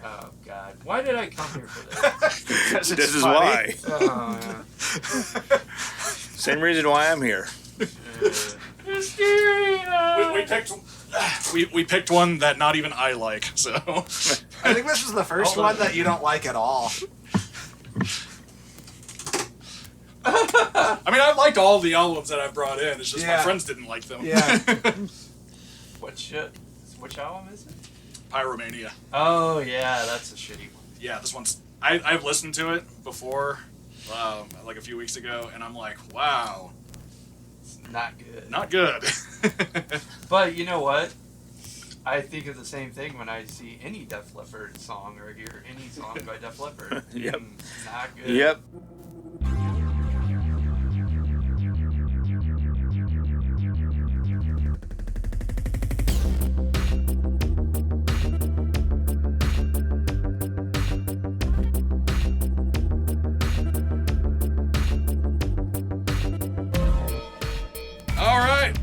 Oh, God. Why did I come here for this? Because This is why. Oh, yeah. Same reason why I'm here. We picked one that not even I like, so. I think this is the first one that you don't like at all. I mean, I liked all the albums that I've brought in. It's just my friends didn't like them. Yeah. Which album is it? Pyromania. Oh, yeah, that's a shitty one. Yeah, this one's... I've listened to it before, like a few weeks ago, and I'm like, wow. It's not good. Not good. But you know what? I think of the same thing when I see any Def Leppard song or hear any song by Def Leppard. Yep. Not good. Yep.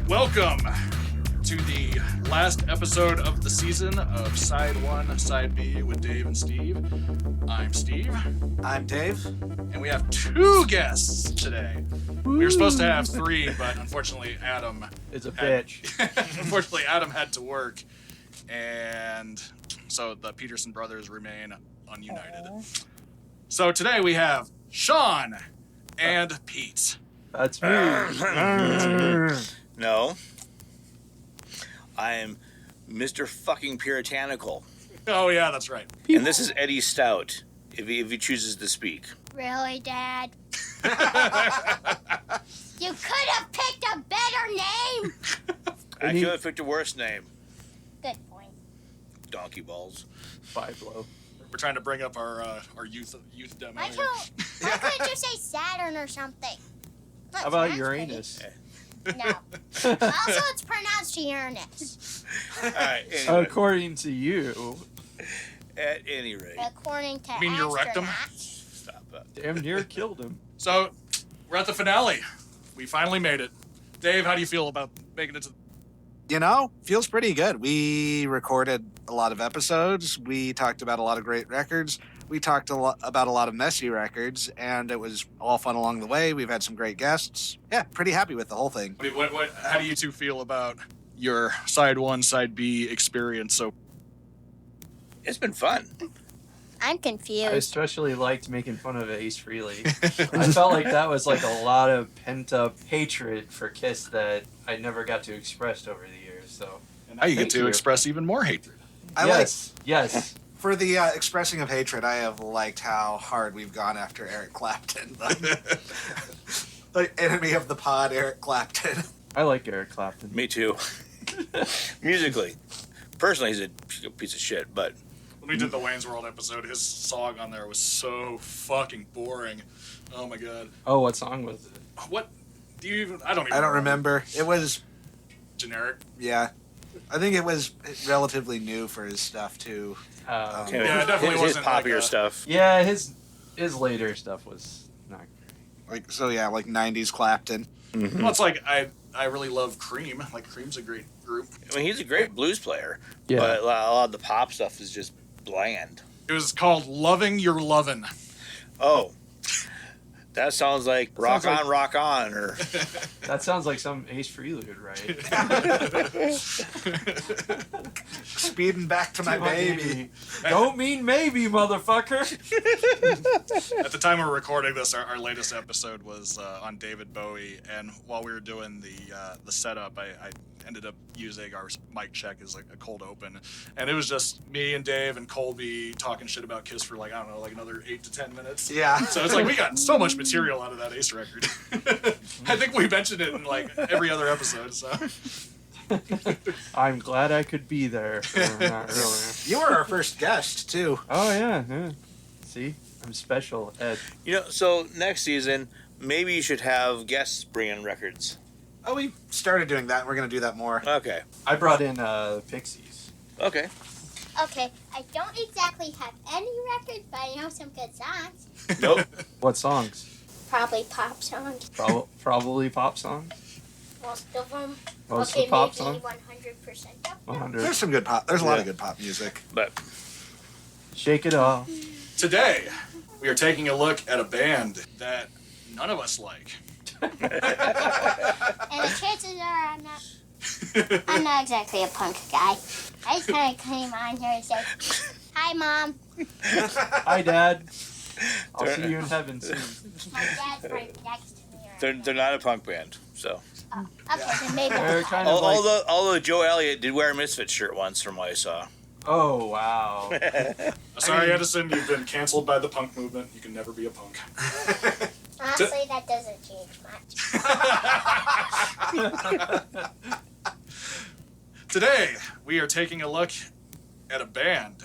Welcome to the last episode of the season of Side 1, Side B with Dave and Steve. I'm Steve. I'm Dave. And we have 2 guests today. We were supposed to have 3, but unfortunately Adam... is a bitch. Unfortunately Adam had to work, and so the Peterson brothers remain ununited. Aww. So today we have Sean and Pete. That's me. No. I am Mr. fucking Puritanical. Oh, yeah, that's right. And this is Eddie Stout, if he chooses to speak. Really, Dad? You could have picked a better name. I could have picked a worse name. Good point. Donkey balls. Five low. We're trying to bring up our youth demo. Why couldn't you say Saturn or something? How about Uranus? No. Also, it's pronounced Uranus. All right. Anyway. According to you. At any rate. According to you mean you wrecked him? Stop that. Damn near killed him. So, we're at the finale. We finally made it. Dave, how do you feel about making it to... You know, feels pretty good. We recorded a lot of episodes. We talked about a lot of great records. We talked about a lot of messy records, and it was all fun along the way. We've had some great guests. Yeah, pretty happy with the whole thing. How do you two feel about your Side 1, Side B experience? So, it's been fun. I'm confused. I especially liked making fun of Ace Frehley. I felt like that was like a lot of pent-up hatred for Kiss that I never got to express over the years. So, and now you get to express even more hatred. Yes. For the expressing of hatred, I have liked how hard we've gone after Eric Clapton. Like, enemy of the pod, Eric Clapton. I like Eric Clapton. Me too. Musically. Personally, he's a piece of shit, but... When we did the Wayne's World episode, his song on there was so fucking boring. Oh my god. Oh, what song was it? What? Do you even... I don't remember. It was... generic? Yeah. I think it was relatively new for his stuff, too. Yeah, it definitely wasn't his poppier like stuff. Yeah, his later stuff was not great. Like 90s Clapton. Mm-hmm. Well, it's like, I really love Cream. Like, Cream's a great group. I mean, he's a great blues player. Yeah. But a lot of the pop stuff is just bland. It was called Loving Your Lovin'. Oh. That sounds like Rock On, or... That sounds like some Ace Frehley would write. Speeding back to my baby. Don't mean maybe, motherfucker. At the time we were recording this, our latest episode was on David Bowie, and while we were doing the setup, I ended up using our mic check as like a cold open, and it was just me and Dave and Colby talking shit about Kiss for like, I don't know, like another 8 to 10 minutes. Yeah. So it's like we got so much material out of that Ace record. I think we mentioned it in like every other episode, so... I'm glad I could be there. Not really. You were our first guest, too. Oh, yeah. See? I'm special, Ed. You know, so next season, maybe you should have guests bring in records. Oh, we started doing that. We're going to do that more. Okay. I brought in Pixies. Okay. Okay, I don't exactly have any records, but I know some good songs. Nope. What songs? Probably pop songs. Probably pop songs? Most of them. Most okay, of pop maybe songs? 100% of them. 100. There's some good pop. There's a lot of good pop music. But Shake it off. Today, we are taking a look at a band that none of us like. And the chances are I'm not exactly a punk guy. I just kind of came on here and said, "Hi, Mom." Hi, Dad. I'll see you in heaven soon. My dad's right next to me. Right They're not a punk band, so. now. Okay, then maybe They're I'm kind of like, Although Joe Elliott did wear a Misfit shirt once, from what I saw. oh, wow. Sorry, Edison, you've been canceled by the punk movement. You can never be a punk. Honestly, that doesn't change much. Today, we are taking a look at a band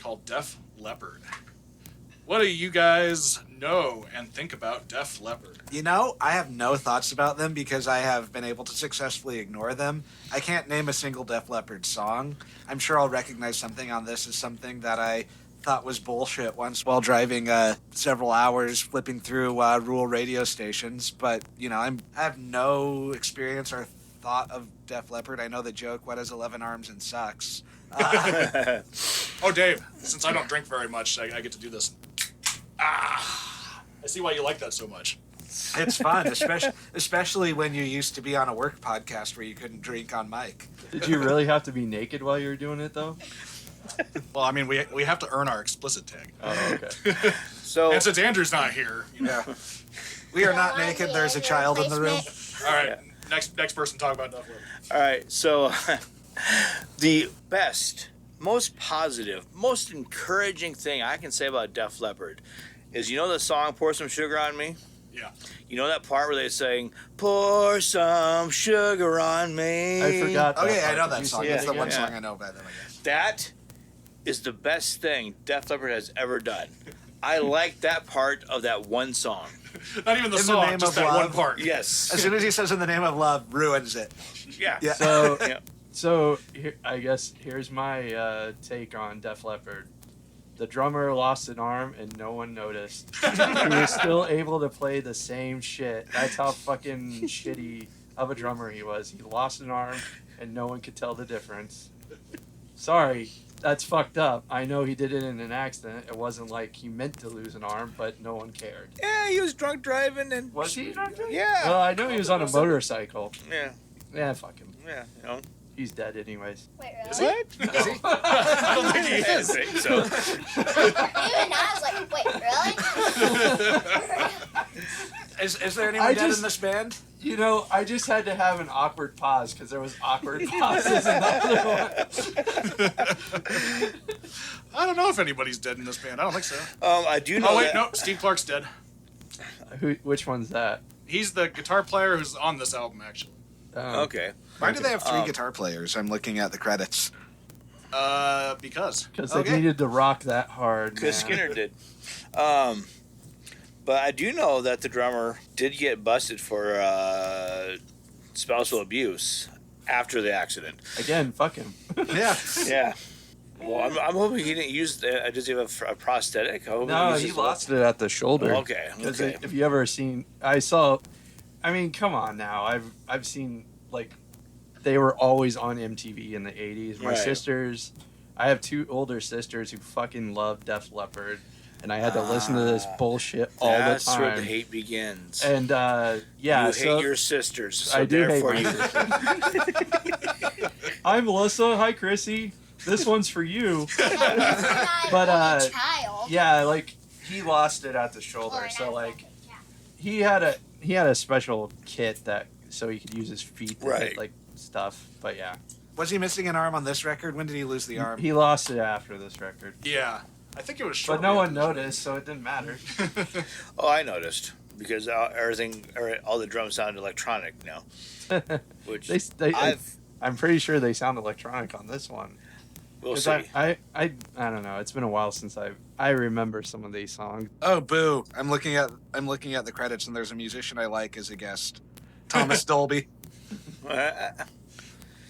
called Def Leppard. What do you guys know and think about Def Leppard? You know, I have no thoughts about them because I have been able to successfully ignore them. I can't name a single Def Leppard song. I'm sure I'll recognize something on this as something that I thought was bullshit once while driving several hours flipping through rural radio stations. But, you know, I have no experience or thought of Def Leppard. I know the joke, what has 11 arms and sucks? Oh, Dave, since I don't drink very much, I get to do this. I see why you like that so much. It's fun, especially when you used to be on a work podcast where you couldn't drink on mic. Did you really have to be naked while you were doing it, though? Well, I mean, we have to earn our explicit tag. Oh, okay. So, And since Andrew's not here, you know. Yeah. We are not naked. There's a child in the room. All right, next person talk about Def Leppard. all right, so the best, most positive, most encouraging thing I can say about Def Leppard is, you know the song Pour Some Sugar on Me? Yeah. You know that part where they sing, pour some sugar on me? I forgot that. Okay, I know part. Did that you song. say That's it the again? one Yeah. song I know by them, I guess. That is the best thing Def Leppard has ever done. I like that part of that one song. Not even the In the song, name just of that one love. part. Yes. As soon as he says "in the name of love," ruins it. Yeah. Yeah. So, Yeah. so here, I guess here's my take on Def Leppard. The drummer lost an arm and no one noticed. He was still able to play the same shit. That's how fucking shitty of a drummer he was. He lost an arm and no one could tell the difference. Sorry, that's fucked up. I know he did it in an accident. It wasn't like he meant to lose an arm, but no one cared. Yeah, he was drunk driving and. Was he drunk driving? Yeah. Well, I know he was on a motorcycle. Yeah. Yeah, fuck him. Yeah. You know. He's dead anyways. Wait, Is really? he? What? Is he? I don't think he I is. think so. Even I was like, wait, really? Is there anyone I dead just- in this band? You know, I just had to have an awkward pause because there was awkward pauses in the other one. I don't know if anybody's dead in this band. I don't think so. I do know. Oh, wait, that, no. Steve Clark's dead. Which one's that? He's the guitar player who's on this album, actually. Okay. Why do they have three Um, guitar players? I'm looking at the credits. Because. Because they Okay. needed to rock that hard. Because man. Skinner did. But I do know that the drummer did get busted for spousal abuse after the accident. Again, fuck him. Yeah. Yeah. Well, I'm hoping he didn't use. Does he have a prosthetic? I hope No, uses he one. lost it at the shoulder. Okay. Because Okay. if you ever seen, I saw. I mean, come on now. I've seen like they were always on MTV in the '80s. My Right. sisters, I have two older sisters who fucking love Def Leppard, and I had to listen to this bullshit all That's the time. where the hate begins. And yeah, you so hate your sisters, so I do hate therefore my you. sisters. Hi, Melissa. Hi, Chrissy. This one's for you. But, But child. Yeah, like he lost it at the Or shoulder, not so like yeah. he had a special kit that so he could use his feet to Right. hit, like stuff. But yeah, Was he missing an arm on this record? When did he lose the arm? he lost it after this record, Yeah. I think it was short. but no one noticed, so it didn't matter. Oh, I noticed because all the drums sound electronic now. Which they I've I'm pretty sure they sound electronic on this one. we'll 'Cause see. I don't know. It's been a while since I remember some of these songs. Oh, boo! I'm looking at the credits, and there's a musician I like as a guest, Thomas Dolby.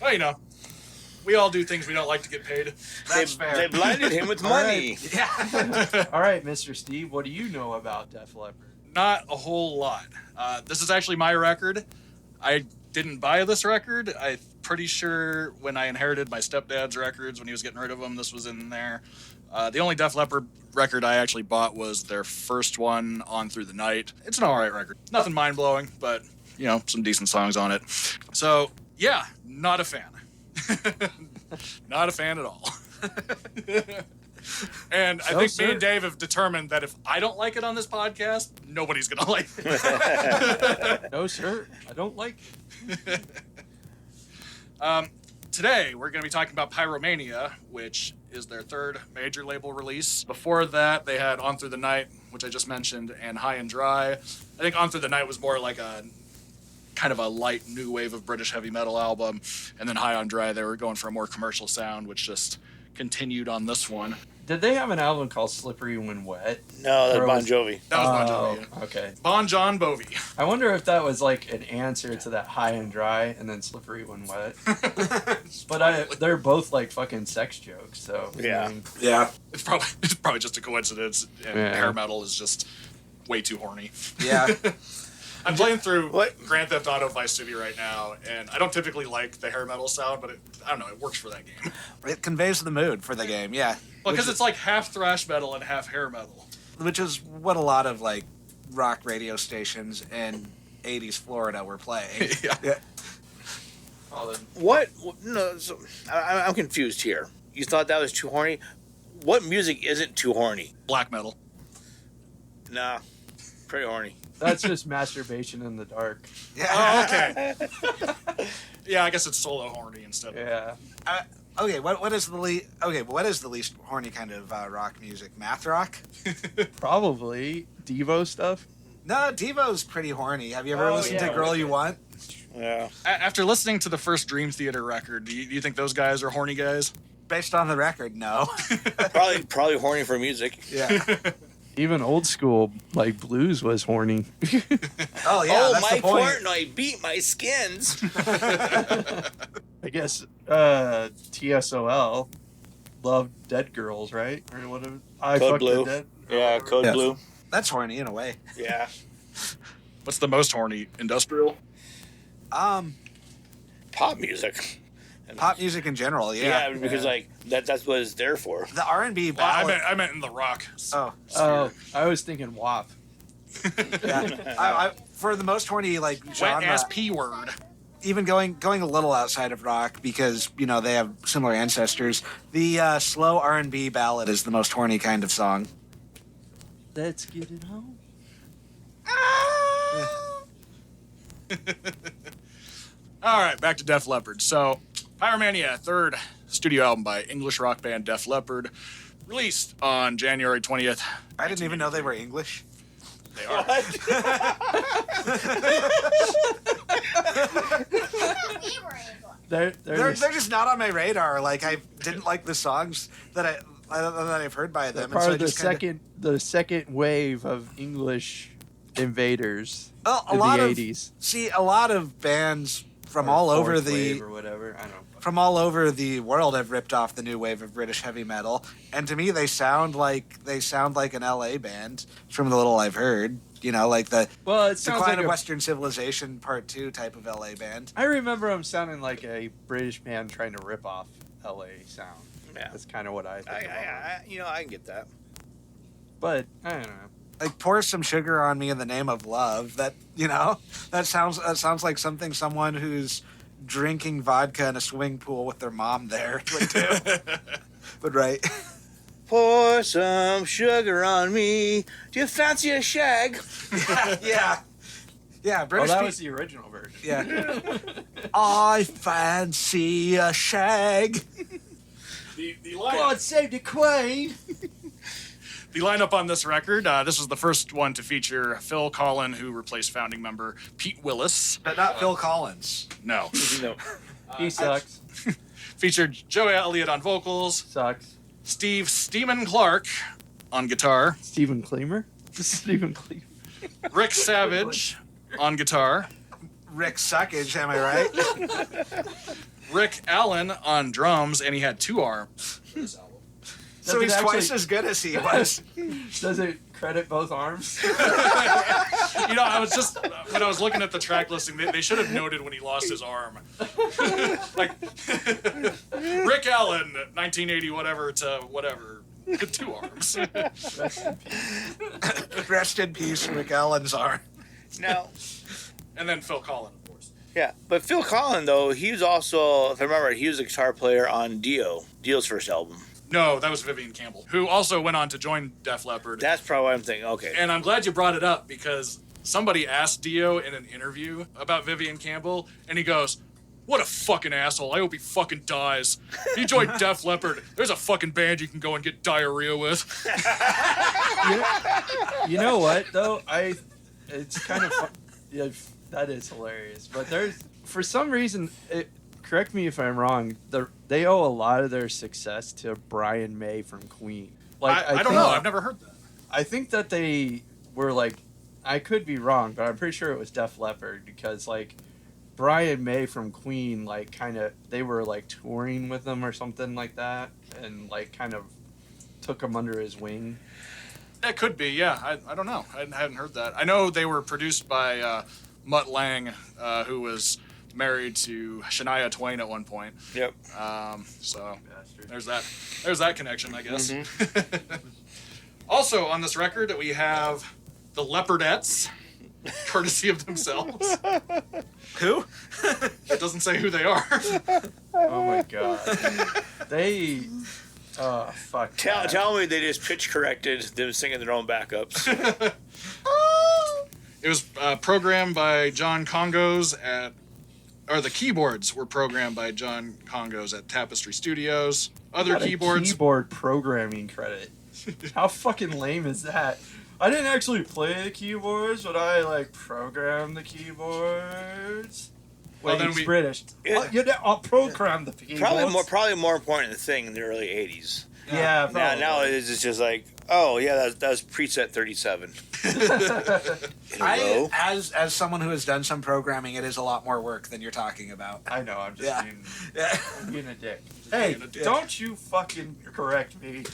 Well, you know, we all do things we don't like to get paid. That's they, fair. they blinded him with All money. Yeah. All right, Mr. Steve, what do you know about Def Leppard? Not a whole lot. This is actually my record. I didn't buy this record. I'm pretty sure when I inherited my stepdad's records when he was getting rid of them, this was in there. The only Def Leppard record I actually bought was their first one, On Through the Night. It's an alright record. Nothing mind-blowing, but, some decent songs on it. So, yeah, not a fan. Not a fan at all. And I think me and Dave have determined that if I don't like it on this podcast, nobody's going to like it. No, sir. I don't like it. Today, we're going to be talking about Pyromania, which is their third major label release. Before that, they had On Through the Night, which I just mentioned, and High and Dry. I think On Through the Night was more like a kind of a light new wave of British heavy metal album. And then High on Dry, they were going for a more commercial sound, which just continued on this one. Did they have an album called Slippery When Wet? No, that's Or Bon was- Jovi. That was Bon Jovi. Yeah. Okay. Bon John Bovi. I wonder if that was like an answer to that High and Dry and then Slippery When Wet. But they're both like fucking sex jokes, so. Yeah. I mean, Yeah. It's probably just a coincidence. And Yeah. hair metal is just way too horny. Yeah. I'm playing through What? Grand Theft Auto Vice City right now, and I don't typically like the hair metal sound, but I don't know, it works for that game. It conveys the mood for the game, yeah. Well, because it's like half thrash metal and half hair metal. Which is what a lot of like rock radio stations in 80s Florida were playing. Yeah. all the- What? No, so, I'm confused here. You thought that was too horny? What music isn't too horny? Black metal. Nah, pretty horny. That's just masturbation in the dark. Oh, okay. Yeah, I guess it's solo horny instead of... Yeah. Okay, what is the least horny kind of rock music? Math rock? Probably Devo stuff. No, Devo's pretty horny. Have you ever Oh, listened to yeah, Girl okay. You Want? Yeah. After listening to the first Dream Theater record, do you think those guys are horny guys? Based on the record, no. Probably horny for music. Yeah. Even old school like blues was horny. Oh yeah, that's my the point. Portnoy beat my skins. I guess TSOL loved Dead Girls, right? Or whatever. I Code fucked Blue. the dead. Yeah, Code Yeah. Blue. That's horny in a way. Yeah. What's the most horny? Industrial? Pop music. Pop music in general, yeah. Because like that's what it's there for. The R&B Well, ballad. I meant in the rock. Oh, Oh, I was thinking WAP. yeah. I, for the most horny like genre, Wet ass P word. even going a little outside of rock because they have similar ancestors. The slow R&B ballad is the most horny kind of song. Let's get it home. All right, back to Def Leppard. So, Pyromania, third studio album by English rock band Def Leppard, released on January 20th. I didn't even know they were English. They are. We were able. They're just not on my radar. Like I didn't like the songs that I've heard by them. part and so of I the just kinda- second wave of English invaders Oh, a in lot the of 80s. See, a lot of bands from Or all over fourth the wave or whatever. I don't know. world have ripped off the new wave of British heavy metal, and to me they sound like an LA band from the little I've heard. Like the Well, it sounds Decline like of a, Western Civilization Part 2 type of LA band. I remember them sounding like a British band trying to rip off LA sound. Yeah. That's kind of what I think. about. I can get that. But I don't know. Like pour some sugar on me in the name of love. That that sounds like something someone who's drinking vodka in a swimming pool with their mom there would do. But right. Pour some sugar on me. Do you fancy a shag? Yeah. Well, British that pe- was the original version. Yeah. I fancy a shag. The God save the Queen. The lineup on this record, this was the first one to feature Phil Collin, who replaced founding member Pete Willis. But not Phil Collins. No. No. He sucks. Featured Joey Elliott on vocals, Sucks. Steve Steeman Clark on guitar, Stephen Kleemer? Stephen Kleemer. Rick Savage on guitar, Rick Suckage, am I right? Rick Allen on drums, and he had two arms for this album. So he's twice as good as he was. Does it credit both arms? I was just, when I was looking at the track listing, they should have noted when he lost his arm. Like, Rick Allen, 1980 whatever to whatever, 2 arms. Rest in peace, Rick Allen's arm. Now, And then Phil Collin, of course. yeah, but Phil Collin, though, he was also, if I remember, he was a guitar player on Dio's first album. No, that was Vivian Campbell, who also went on to join Def Leppard. That's probably what I'm thinking. Okay. And I'm glad you brought it up because somebody asked Dio in an interview about Vivian Campbell, and he goes, "What a fucking asshole. I hope he fucking dies. He joined Def Leppard. There's a fucking band you can go and get diarrhea with." You know what though? It's kind of fun. Yeah, that is hilarious. But for some reason, correct me if I'm wrong. They owe a lot of their success to Brian May from Queen. I don't know. I've never heard that. I think that they were like, I could be wrong, but I'm pretty sure it was Def Leppard because like Brian May from Queen, like they were like touring with them or something like that, and like kind of took him under his wing. That could be, yeah. I don't know. I hadn't heard that. I know they were produced by Mutt Lange, who was married to Shania Twain at one point. Yep. So Bastard. there's that connection, I guess. Mm-hmm. Also on this record we have the Leopardettes, courtesy of themselves. Who? It doesn't say who they are. Oh my god. They. Oh fuck. Tell me they just pitch corrected them singing their own backups. It was programmed by John Congos the keyboards were programmed by John Congos at Tapestry Studios. Other Got a keyboards. keyboard programming credit. How fucking lame is that? I didn't actually play the keyboards, but I like programmed the keyboards. Well, Wait, then he's we- British. Yeah. I'll program the keyboards. Probably more important thing in the early '80s. Yeah. Now it's just like, oh yeah, that was preset 37. In a row. As someone who has done some programming, it is a lot more work than you're talking about. I know. I'm just Yeah. being a dick. Hey, Being a dick. don't you fucking correct me.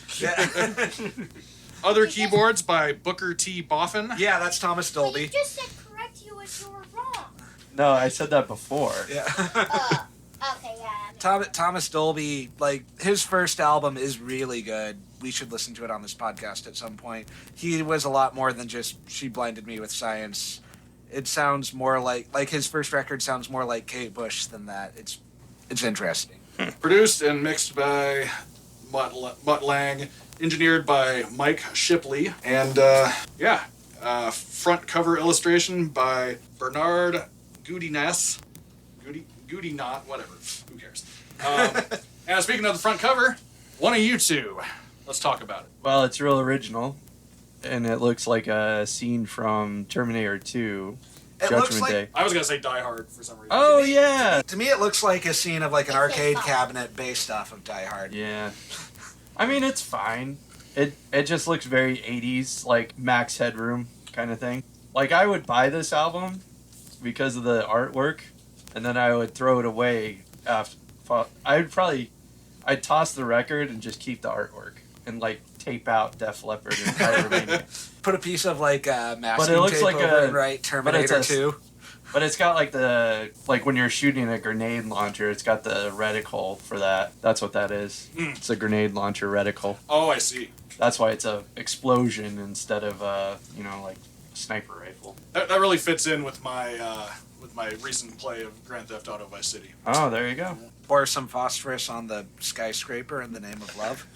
Other keyboards by Booker T. Boffin. Yeah, that's Thomas Well, you Dolby. just said correct you if you were wrong. No, I said that before. Yeah. Okay, yeah. Thomas Dolby, like, his first album is really good. We should listen to it on this podcast at some point. He was a lot more than just She Blinded Me with Science. It sounds more like his first record sounds more like Kate Bush than that. It's interesting. Produced and mixed by Mutt Lange. Engineered by Mike Shipley. And, front cover illustration by Bernard Goudiness. Goudinot, whatever. Who cares? And speaking of the front cover, one of you two. Let's talk about it. Well, it's real original, and it looks like a scene from Terminator 2, It looks Judgment like- Day. I was going to say Die Hard for some reason. Oh yeah, To me, it looks like a scene of like an arcade cabinet based off of Die Hard. yeah. I mean, it's fine. It just looks very 80s, like Max Headroom kind of thing. Like I would buy this album because of the artwork, and then I would throw it away after. I'd toss the record and just keep the artwork and like tape out Def Leppard and Pyromania. Put a piece of like masking But it looks tape like over a- and write Terminator 2. But it's got like like when you're shooting a grenade launcher, it's got the reticle for that. That's what that is. Mm. It's a grenade launcher reticle. Oh, I see. That's why it's a explosion instead of like a sniper rifle. That really fits in with my recent play of Grand Theft Auto Vice City. Oh, there you go. Pour some phosphorus on the skyscraper in the name of love.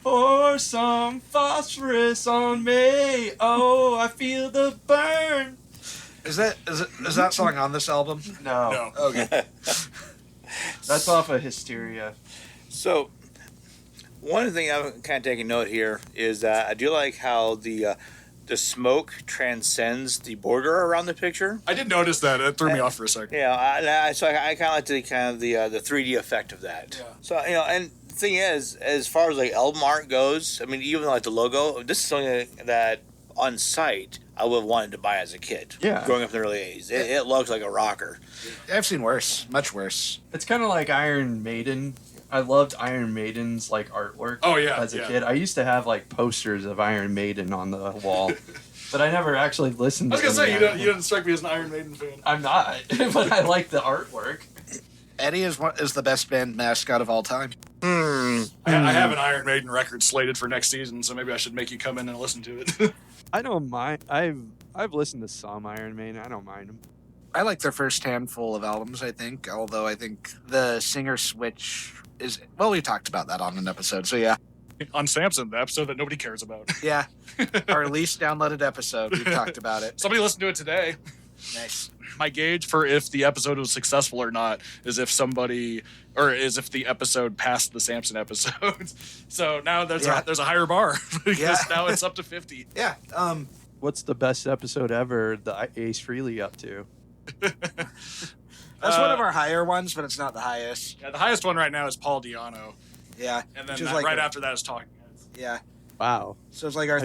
Pour some phosphorus on me. Oh, I feel the burn. Is that song on this album? No, No. Okay. that's off of Hysteria. So, one thing I'm kind of taking note here is that I do like how the smoke transcends the border around the picture. I did notice that. It threw me off for a second. Yeah, I kind of like the 3D effect of that. Yeah. So and the thing is, as far as like album art goes, I mean, even like the logo, this is something that on site I would have wanted to buy as a kid. Yeah. Growing up in the early '80s, it looks like a rocker. I've seen worse, much worse. It's kind of like Iron Maiden. I loved Iron Maiden's like artwork. Oh, yeah, as a yeah. kid, I used to have like posters of Iron Maiden on the wall, but I never actually listened I to was going to them. say, you didn't strike me as an Iron Maiden fan. I'm not, but I like the artwork. Eddie is the best band mascot of all time. I have an Iron Maiden record slated for next season, so maybe I should make you come in and listen to it. I don't mind. I've listened to some Iron Maiden. I don't mind them. I like their first handful of albums, I think, although I think the singer switch is... Well, we talked about that on an episode, so yeah. On Samson, the episode that nobody cares about. Yeah. Our least downloaded episode, we talked about it. Somebody listened to it today. Nice. My gauge for if the episode was successful or not is if the episode passed the Samson episodes. So now there's a higher bar because now it's up to 50. Yeah. What's the best episode ever? The Ace Frehley up to? That's one of our higher ones, but it's not the highest. Yeah, the highest one right now is Paul Diano. Yeah. And then like right after that is Talking Heads. Yeah. Wow. So it's like our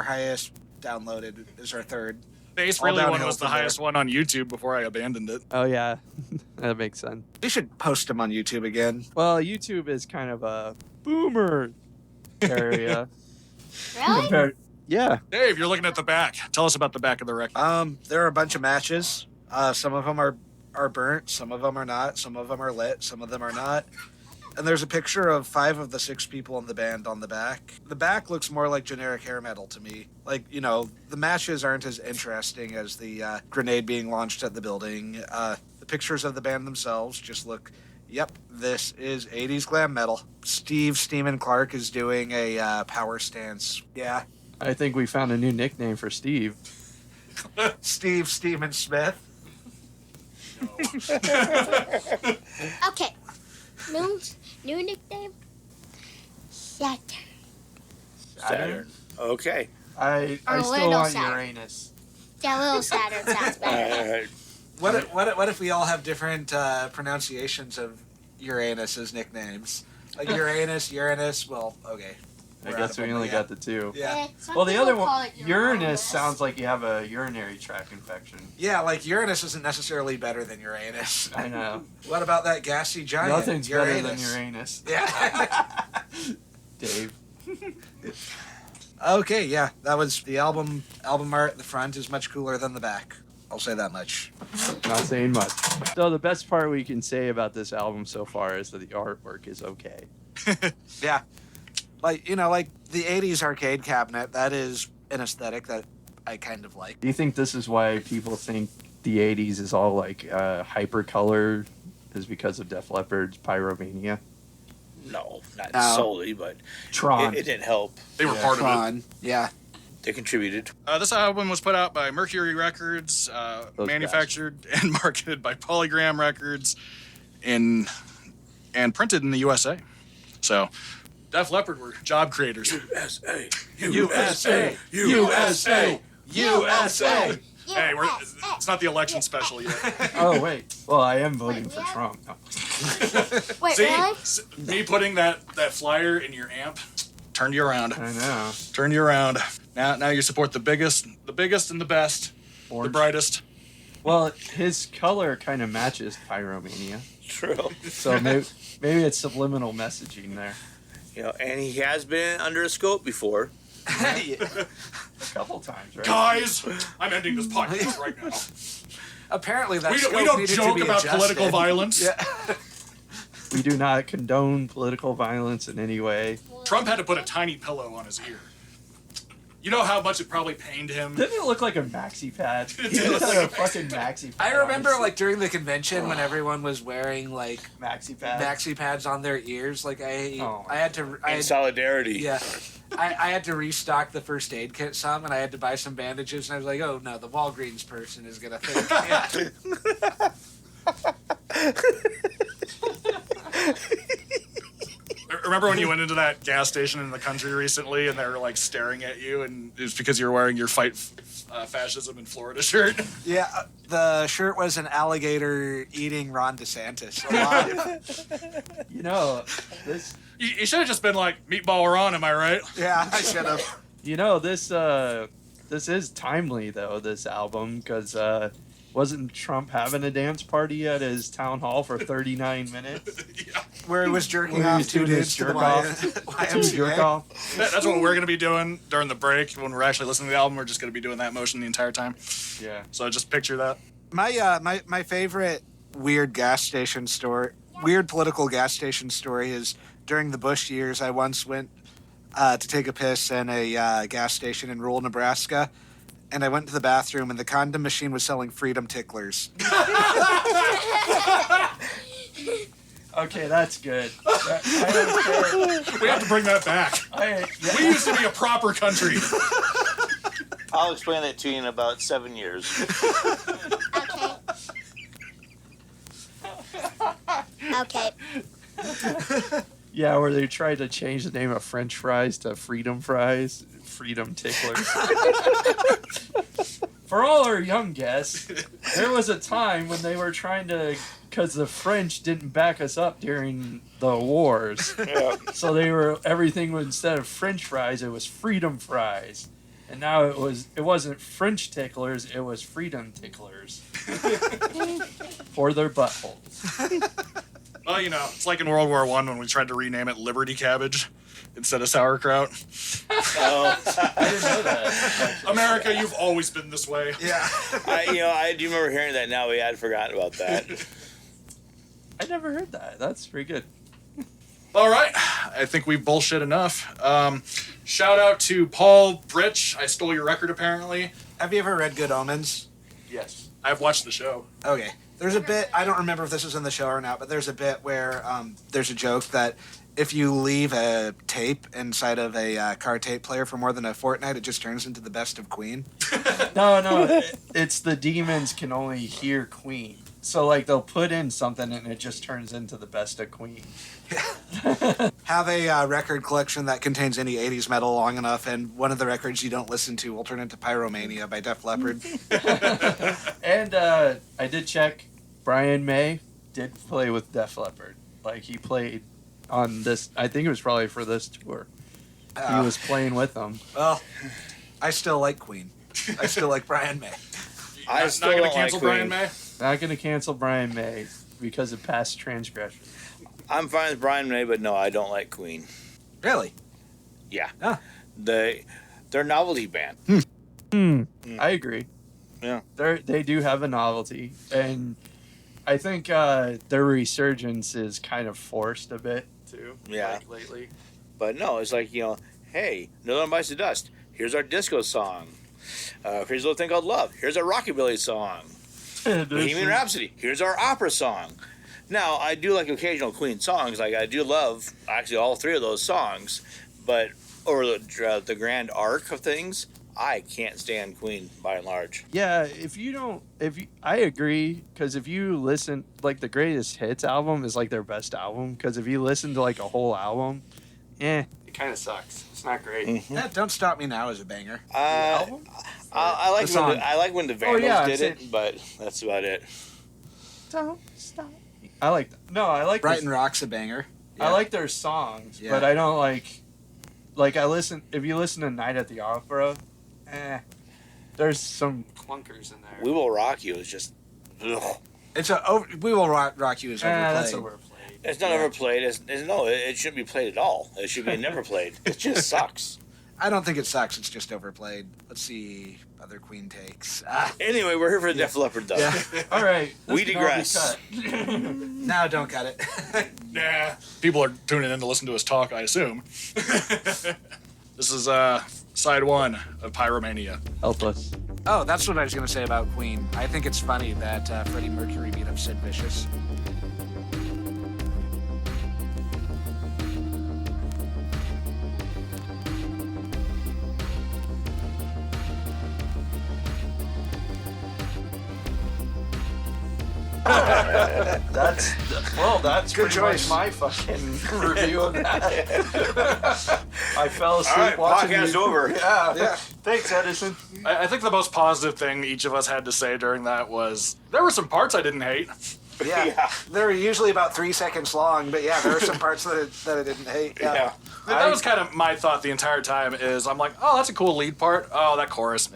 highest downloaded is our third. The Ace All Frehley one downhill was the from there. highest one on YouTube before I abandoned it. Oh yeah, that makes sense. We should post them on YouTube again. Well, YouTube is kind of a boomer area. Really? Yeah. Dave, you're looking at the back. Tell us about the back of the record. There are a bunch of matches. Some of them are burnt, some of them are not, some of them are lit, some of them are not. And there's a picture of 5 of the 6 people in the band on the back. The back looks more like generic hair metal to me. Like, you know, the matches aren't as interesting as the grenade being launched at the building. The pictures of the band themselves just look, yep, this is 80s glam metal. Steve Steeman Clark is doing a power stance. Yeah. I think we found a new nickname for Steve. Steve Steeman Smith. Okay. New nickname? Saturn. Saturn. Okay. I Or still Little want Saturn. Uranus. Yeah, Little Saturn sounds better. What if we all have different pronunciations of Uranus as nicknames? Like Uranus, well, okay. I guess we only got the 2. Yeah. Some Well, the people other call one, it Uranus, sounds like you have a urinary tract infection. Yeah, like Uranus isn't necessarily better than Uranus. I know. What about that gassy giant? Nothing's better than Uranus. Yeah. Dave. Okay, yeah. That was the album art. The front is much cooler than the back. I'll say that much. Not saying much. So the best part we can say about this album so far is that the artwork is okay. Yeah. Like the 80s arcade cabinet, that is an aesthetic that I kind of like. Do you think this is why people think the 80s is all like hypercolor is because of Def Leppard's Pyromania? No, not No. solely, but Tron. it didn't help. They were part of it. Tron. Yeah. They contributed. This album was put out by Mercury Records, manufactured and marketed by Polygram Records, and printed in the USA. So, Def Leppard were job creators. USA. USA. USA. USA. Hey, it's not the election special yet. Oh, wait. Well, I am voting Wait, for we are? Trump. No. Wait, See, really? me putting that flyer in your amp turned you around. I know. Turned you around. Now you support the biggest and the best, Orange. the brightest. Well, his color kind of matches Pyromania. True. So maybe it's subliminal messaging there. You know, and he has been under a scope before. A couple times, right? Guys, I'm ending this podcast right now. Apparently, that We scope don't needed to joke be about adjusted. political violence. Yeah. We do not condone political violence in any way. Trump had to put a tiny pillow on his ear. You know how much it probably pained him? Didn't it look like a maxi pad? It It looked did. like a fucking maxi pad. I remember, honestly. like, during the convention when everyone was wearing, like, maxi pad. maxi pads on their ears. Like, Oh. I had to... In solidarity. Yeah. I had to restock the first aid kit some, and I had to buy some bandages, and I was like, oh, no, the Walgreens person is going to think... Remember when you went into that gas station in the country recently and they were like staring at you and it was because you were wearing your Fight Fascism in Florida shirt? Yeah, the shirt was an alligator eating Ron DeSantis alive. You know, this. You should have just been like, meatball Ron, am I right? Yeah, I should have. You know, this is timely though. This album because wasn't Trump having a dance party at his town hall for 39 minutes? Yeah. Where he was jerking Where he off was two doing dudes his to the jerk off. YMCA. Jerk off. That's what we're going to be doing during the break. When we're actually listening to the album, we're just going to be doing that motion the entire time. Yeah. So just picture that. My favorite weird gas station story. weird political gas station story is during the Bush years, I once went to take a piss in a gas station in rural Nebraska, and I went to the bathroom, and the condom machine was selling Freedom Ticklers. Okay, that's good. I don't care. We have to bring that back. We used to be a proper country. I'll explain that to you in about 7 years. Okay. Yeah, where they tried to change the name of French fries to Freedom Fries, Freedom Ticklers. For all our young guests, there was a time when they were trying to, because the French didn't back us up during the wars. Yeah. So everything was, instead of French fries, it was Freedom Fries. And now it wasn't French ticklers, it was Freedom Ticklers. For their buttholes. Well, you know, it's like in World War I when we tried to rename it Liberty Cabbage instead of sauerkraut. Oh. I didn't know that. America, you've always been this way. Yeah. I do remember hearing that now. We had forgotten about that. I never heard that. That's pretty good. All right. I think we've bullshit enough. Shout out to Paul Britch. I stole your record, apparently. Have you ever read Good Omens? Yes. I've watched the show. Okay. There's a bit, I don't remember if this is in the show or not, but there's a bit where there's a joke that if you leave a tape inside of a car tape player for more than a fortnight, it just turns into the best of Queen. No, it's the demons can only hear Queen. So, like, they'll put in something and it just turns into the best of Queen. Have a record collection that contains any 80s metal long enough, and one of the records you don't listen to will turn into Pyromania by Def Leppard. And I did check. Brian May did play with Def Leppard. Like, he played on this, I think it was probably for this tour. He was playing with them. Well, I still like Queen. I still like Brian May. I Not still going don't to cancel like Queen. Brian May? Not going to cancel Brian May because of past transgression. I'm fine with Brian May, but no, I don't like Queen. Really? Yeah. Ah. They're a novelty band. I agree. Yeah. They do have a novelty, and I think their resurgence is kind of forced a bit too. Yeah. Like lately. But no, it's like, hey, Northern Bites the Dust. Here's our disco song. Here's a little thing called Love. Here's our rockabilly song. Bohemian Rhapsody. Here's our opera song. Now, I do like occasional Queen songs. Like, I do love, actually, all three of those songs. But over the grand arc of things, I can't stand Queen, by and large. Yeah, I agree, because if you listen, like, the Greatest Hits album is, like, their best album, because if you listen to, like, a whole album, it kind of sucks. It's not great. Mm-hmm. Don't Stop Me Now is a banger. Album? I like when the Vandals did it. it, but that's about it. Don't stop me. I like that. No, I like Brighton Rock's a banger. I like their songs, Yeah. but I don't like if you listen to Night at the Opera, there's some clunkers in there. We Will Rock You is just, ugh. We Will Rock You is overplayed. That's overplayed. It's not overplayed. It shouldn't be played at all. It should be never played. It just sucks. I don't think it sucks. It's just overplayed. Let's see other Queen takes. Anyway, we're here for the Def Leppard, though. Yeah. All right. We this can all be digress. cut. No, don't cut it. Nah. People are tuning in to listen to us talk, I assume. This is side one of Pyromania. Help us. Oh, that's what I was going to say about Queen. I think it's funny that Freddie Mercury beat up Sid Vicious. That's Good pretty choice. much my fucking review of that. I fell asleep All right, watching podcast over. Yeah. Thanks, Edison. I think the most positive thing each of us had to say during that was there were some parts I didn't hate. Yeah. They're usually about 3 seconds long, but yeah, there are some parts that I didn't hate. Yeah. That was kind of my thought the entire time. Is I'm like, oh, that's a cool lead part. Oh, that chorus,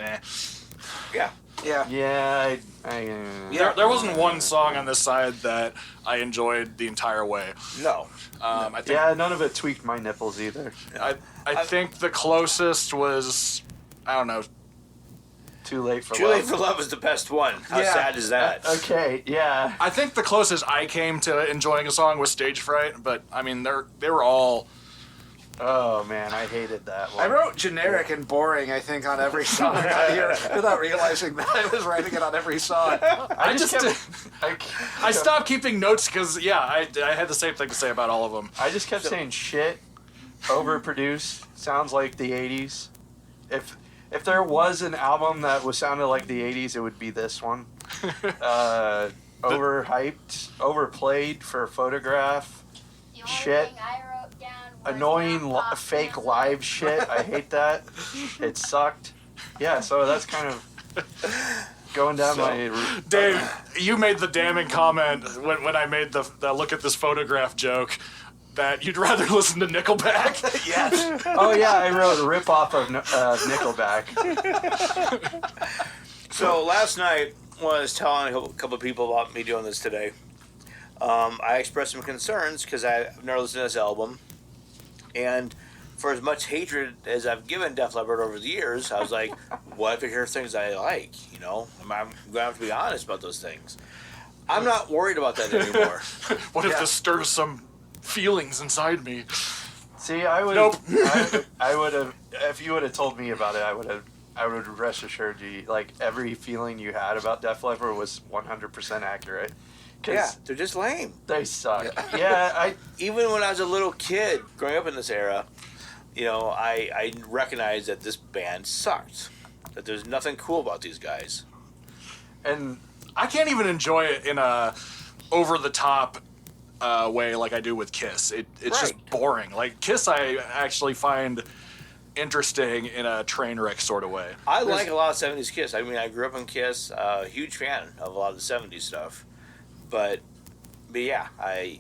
Yeah. Yeah. Yeah. There wasn't one song on this side that I enjoyed the entire way. No. I think Yeah, none of it tweaked my nipples either. I think the closest was, I don't know, Too Late for Too Love. Late for Love is the best one. How Yeah. sad is that? Okay, yeah. I think the closest I came to enjoying a song was Stage Fright, but I mean, they were all. Oh man, I hated that one. I wrote generic and boring, I think, on every song out here without realizing that I was writing it on every song. I just kept, I stopped keeping notes because I had the same thing to say about all of them. I just kept saying shit, overproduced, sounds like the 80s. If there was an album that was sounded like the 80s, it would be this one. Overhyped, overplayed for Photograph, The only shit. thing I wrote down was Annoying Grandpa fake Santa. live shit. I hate that. It sucked. Yeah, so that's kind of going down my... Dave, you made the damning comment when I made the look at this photograph joke that you'd rather listen to Nickelback. Yes. Oh yeah, I wrote a rip-off of Nickelback. So last night, when I was telling a couple of people about me doing this today, I expressed some concerns because I've never listened to this album. And for as much hatred as I've given Def Leppard over the years, I was like, what if I hear things I like? You know, I'm going to have to be honest about those things. I'm not worried about that anymore. What if this stirs some feelings inside me? See, I would. Nope. I would have. If you would have told me about it, I would rest assured you. Like every feeling you had about Def Leppard was 100% accurate. Yeah, they're just lame. They suck. Yeah, Even when I was a little kid growing up in this era, you know, I recognized that this band sucked. That there's nothing cool about these guys. and I can't even enjoy it in a over-the-top way like I do with Kiss. It's just Right. boring. Like, Kiss I actually find interesting in a train wreck sort of way. I like a lot of 70s Kiss. I mean, I grew up in Kiss, huge fan of a lot of the 70s stuff. But yeah, I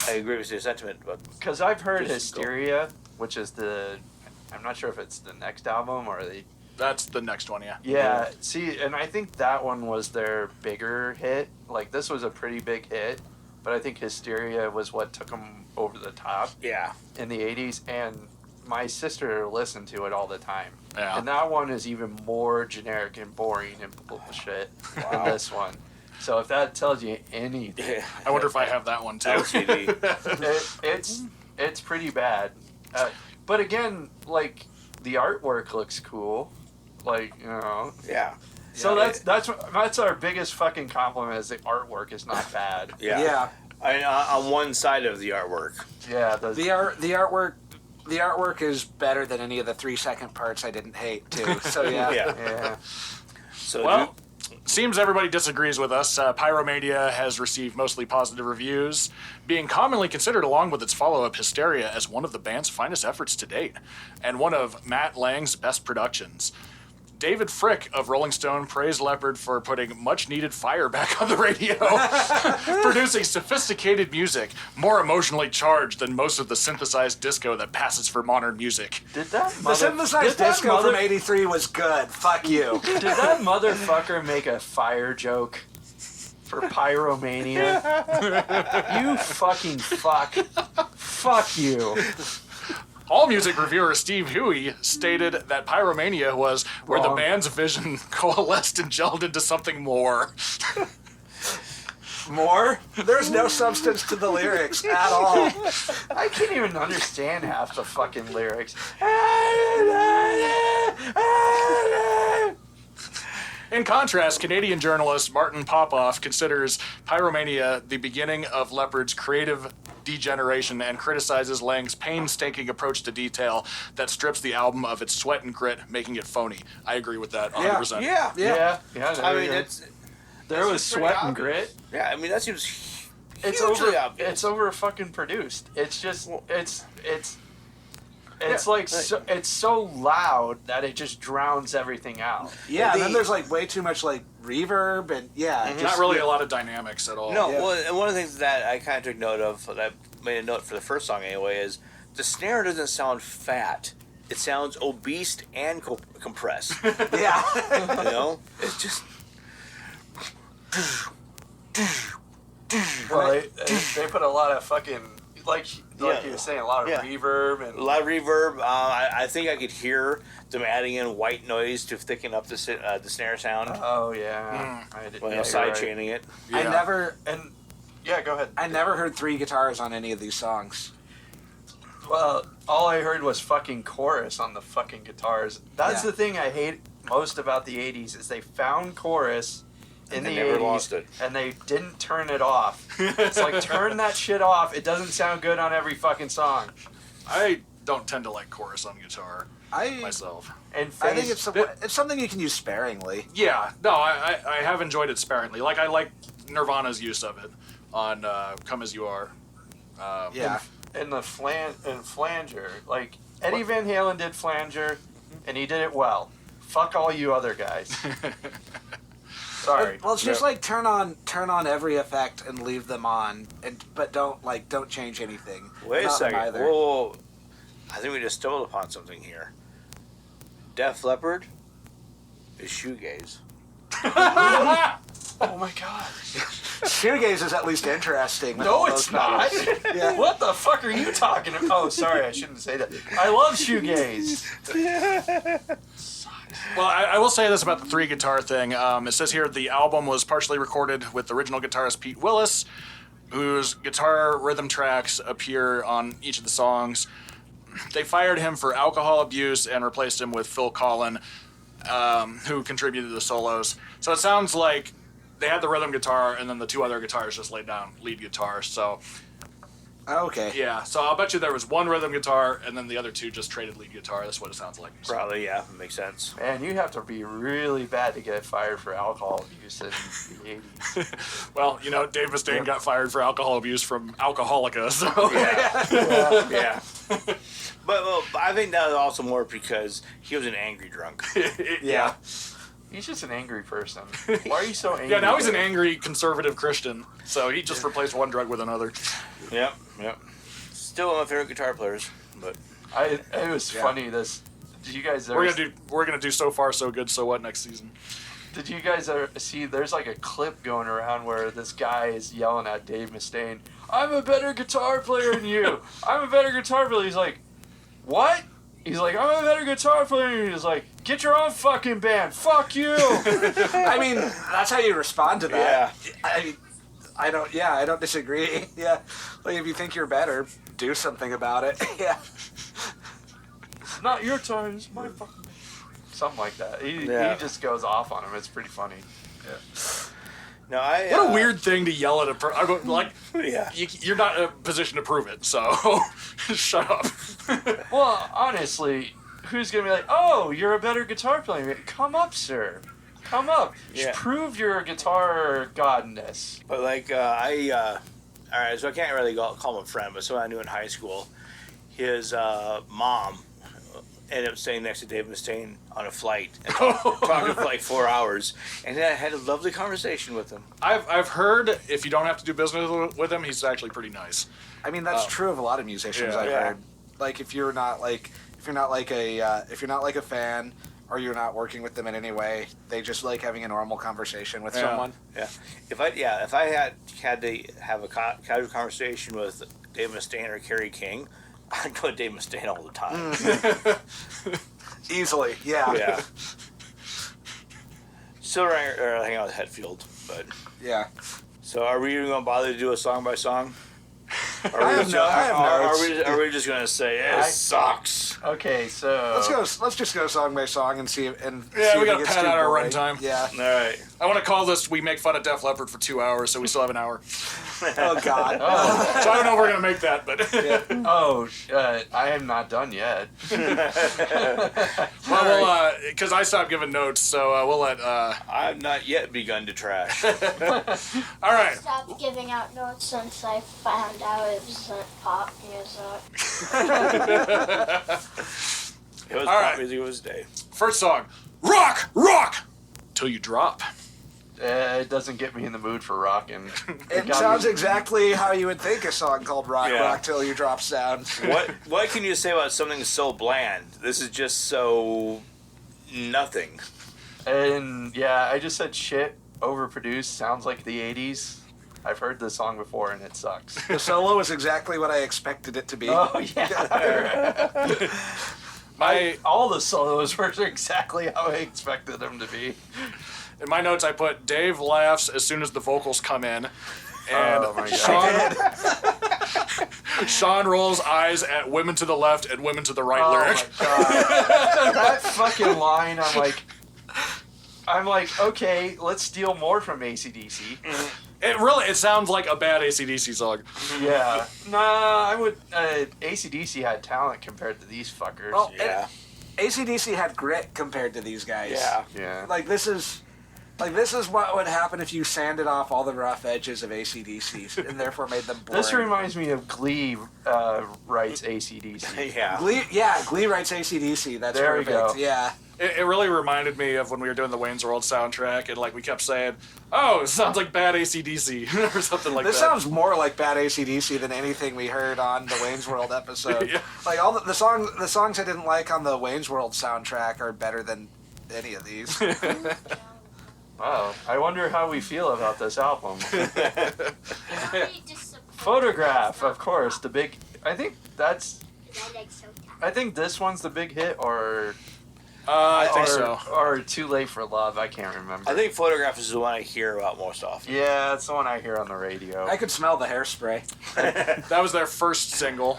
agree with your sentiment. But because I've heard Just go. Hysteria, which is I'm not sure if it's the next album or the. That's the next one, yeah. Yeah, see, and I think that one was their bigger hit. Like, this was a pretty big hit, but I think Hysteria was what took them over the top yeah, in the 80s, and my sister listened to it all the time. Yeah. And that one is even more generic and boring and bullshit than this one. So if that tells you anything, I wonder if I have that one too. LCD. it's pretty bad. But again, like, the artwork looks cool. Like, you know. Yeah. So Yeah, that's our biggest fucking compliment is the artwork is not bad. Yeah. I mean, on one side of the artwork. Yeah. The artwork is better than any of the 3-second parts I didn't hate too. So yeah. Yeah. So Well, seems everybody disagrees with us. Pyromania has received mostly positive reviews, being commonly considered, along with its follow-up Hysteria, as one of the band's finest efforts to date, and one of Matt Lang's best productions. David Frick of Rolling Stone praised Leppard for putting much-needed fire back on the radio, producing sophisticated music, more emotionally charged than most of the synthesized disco that passes for modern music. Did that The synthesized disco from '83 was good. Fuck you. Did that motherfucker make a fire joke for Pyromania? You fucking fuck. Fuck you. AllMusic reviewer Steve Huey stated that Pyromania was where the Wrong. band's vision coalesced and gelled into something more. More? There's no substance to the lyrics at all. I can't even understand half the fucking lyrics. In contrast, Canadian journalist Martin Popoff considers Pyromania the beginning of Leppard's creative degeneration and criticizes Lang's painstaking approach to detail that strips the album of its sweat and grit, making it phony. I agree with that 100%. yeah. Yeah. I mean, there was that's pretty sweat and obvious. grit. Yeah, I mean, that seems It's hugely over. obvious. It's over fucking produced. It's just it's it's so loud that it just drowns everything out. Yeah, and then there's like way too much like reverb and yeah. Not really a lot of dynamics at all. No, Yeah. well, and one of the things that I kind of took note of, that I made a note for the first song anyway, is the snare doesn't sound fat. It sounds obese and compressed. Yeah. You know? It's just... Well, they put a lot of fucking like you were saying, a lot of reverb and A lot of reverb. I think I could hear them adding in white noise to thicken up the snare sound. Oh yeah, Side chaining it. I never go ahead. I never heard 3 guitars on any of these songs. Well, all I heard was fucking chorus on the fucking guitars. That's the thing I hate most about the 80s is they found chorus in the 80s lost it. and they didn't turn it off. It's like, turn that shit off. It doesn't sound good on every fucking song. I don't tend to like chorus on guitar myself. And I think it's something you can use sparingly. Yeah, no, I have enjoyed it sparingly. Like, I like Nirvana's use of it on Come As You Are. And the flanger. Like, Eddie Van Halen did flanger, and he did it well. Fuck all you other guys. Sorry. Well, it's just like turn on every effect and leave them on, but don't change anything. Wait a Not second. either. Whoa. I think we just stumbled upon something here. Def Leppard is shoegaze. Oh my god. Shoegaze is at least interesting. No, it's not. What the fuck are you talking about? Oh, sorry, I shouldn't say that. I love shoegaze. Well, I will say this about the 3 guitar thing. It says here the album was partially recorded with original guitarist Pete Willis, whose guitar rhythm tracks appear on each of the songs. They fired him for alcohol abuse and replaced him with Phil Collin, who contributed the solos. So it sounds like they had the rhythm guitar and then the 2 other guitars just laid down lead guitar. So Okay. yeah, so I'll bet you there was 1 rhythm guitar and then the other 2 just traded lead guitar. That's what it sounds like. So. Probably, yeah, makes sense. Man, you have to be really bad to get fired for alcohol abuse in the 80s. Well, you know, Dave Mustaine got fired for alcohol abuse from Alcoholica, so... Yeah. But I think that was also more because he was an angry drunk. Yeah. He's just an angry person. Why are you so angry? Yeah, now he's an angry conservative Christian, so he just replaced one drug with another. Yep. Still one of my favorite guitar players, but... It was funny, this... Did you guys ever... We're gonna do So Far So Good So What next season. Did you guys ever see, there's like a clip going around where this guy is yelling at Dave Mustaine, I'm a better guitar player than you. I'm a better guitar player. He's like, what? He's like, I'm a better guitar player than you. He's like, get your own fucking band. Fuck you. I mean, that's how you respond to that. Yeah. I don't disagree. Yeah. Like, if you think you're better, do something about it. Yeah. It's not your turn, it's my fucking band. Something like that. He just goes off on him. It's pretty funny. Yeah. No, what a weird thing to yell at a person. Like, yeah. You're not in a position to prove it, so shut up. Well, honestly, who's going to be like, oh, you're a better guitar player? Come up, sir. Come up. Yeah. Prove your guitar godness. But, like, all right, so I can't really call him a friend, but someone I knew in high school, his mom ended up staying next to Dave Mustaine on a flight and talking for like 4 hours, and then I had a lovely conversation with him. I've heard if you don't have to do business with him, he's actually pretty nice. I mean, that's true of a lot of musicians. I've heard. Like, if you're not like a fan, or you're not working with them in any way, they just like having a normal conversation with someone. Yeah. If I had to have a casual conversation with Dave Mustaine or Kerry King, I'd go with Dave Mustaine all the time. Easily, yeah. Yeah. Still hang out with Hetfield, but yeah. So are we even gonna bother to do a song by song? I have notes. Are we just gonna say it sucks? Okay, so Let's just go song by song and see if we it gotta gets pad too out our boring. runtime. Yeah. All right. I want to call this "We Make Fun of Def Leppard" for 2 hours, so we still have an hour. Oh God. Oh. So I don't know if we're gonna make that, but I am not done yet. well, because I stopped giving notes, so we'll let. I have not yet begun to trash. All right. Stopped giving out notes since I found out it wasn't pop music. It was All pop right. music of his day. First song, rock, till you drop. It doesn't get me in the mood for rocking. It sounds exactly how you would think a song called Rock Yeah. Rock Till You Drop sounds. What can you say about something so bland? This is just so nothing. And yeah, I just said shit, overproduced, sounds like the 80s. I've heard this song before and it sucks. The solo is exactly what I expected it to be. Oh yeah. All the solos were exactly how I expected them to be. In my notes, I put Dave laughs as soon as the vocals come in, and Oh my God. Sean rolls eyes at women to the left and women to the right Oh lyric. my God. That fucking line, I'm like, okay, let's steal more from AC/DC. It sounds like a bad AC/DC song. Yeah. Nah, I would. AC/DC had talent compared to these fuckers. Well, Yeah. AC/DC had grit compared to these guys. Yeah. Yeah. Like this is what would happen if you sanded off all the rough edges of AC/DC and therefore made them boring. This reminds me of Glee writes AC/DC. Yeah. Glee writes AC/DC. That's There we perfect. go. Yeah. It really reminded me of when we were doing the Wayne's World soundtrack, and like we kept saying, "Oh, it sounds like bad AC/DC" or something like This that. sounds more like bad AC/DC than anything we heard on the Wayne's World episode. Yeah. Like all the songs I didn't like on the Wayne's World soundtrack are better than any of these. Wow. I wonder how we feel about this album. Very disappointed. Photograph, of course, the big. I think I like so I think this one's the big hit, or I think so. or Too Late for Love. I can't remember. I think Photograph is the one I hear about most often. Yeah, it's the one I hear on the radio. I could smell the hairspray. That was their first single,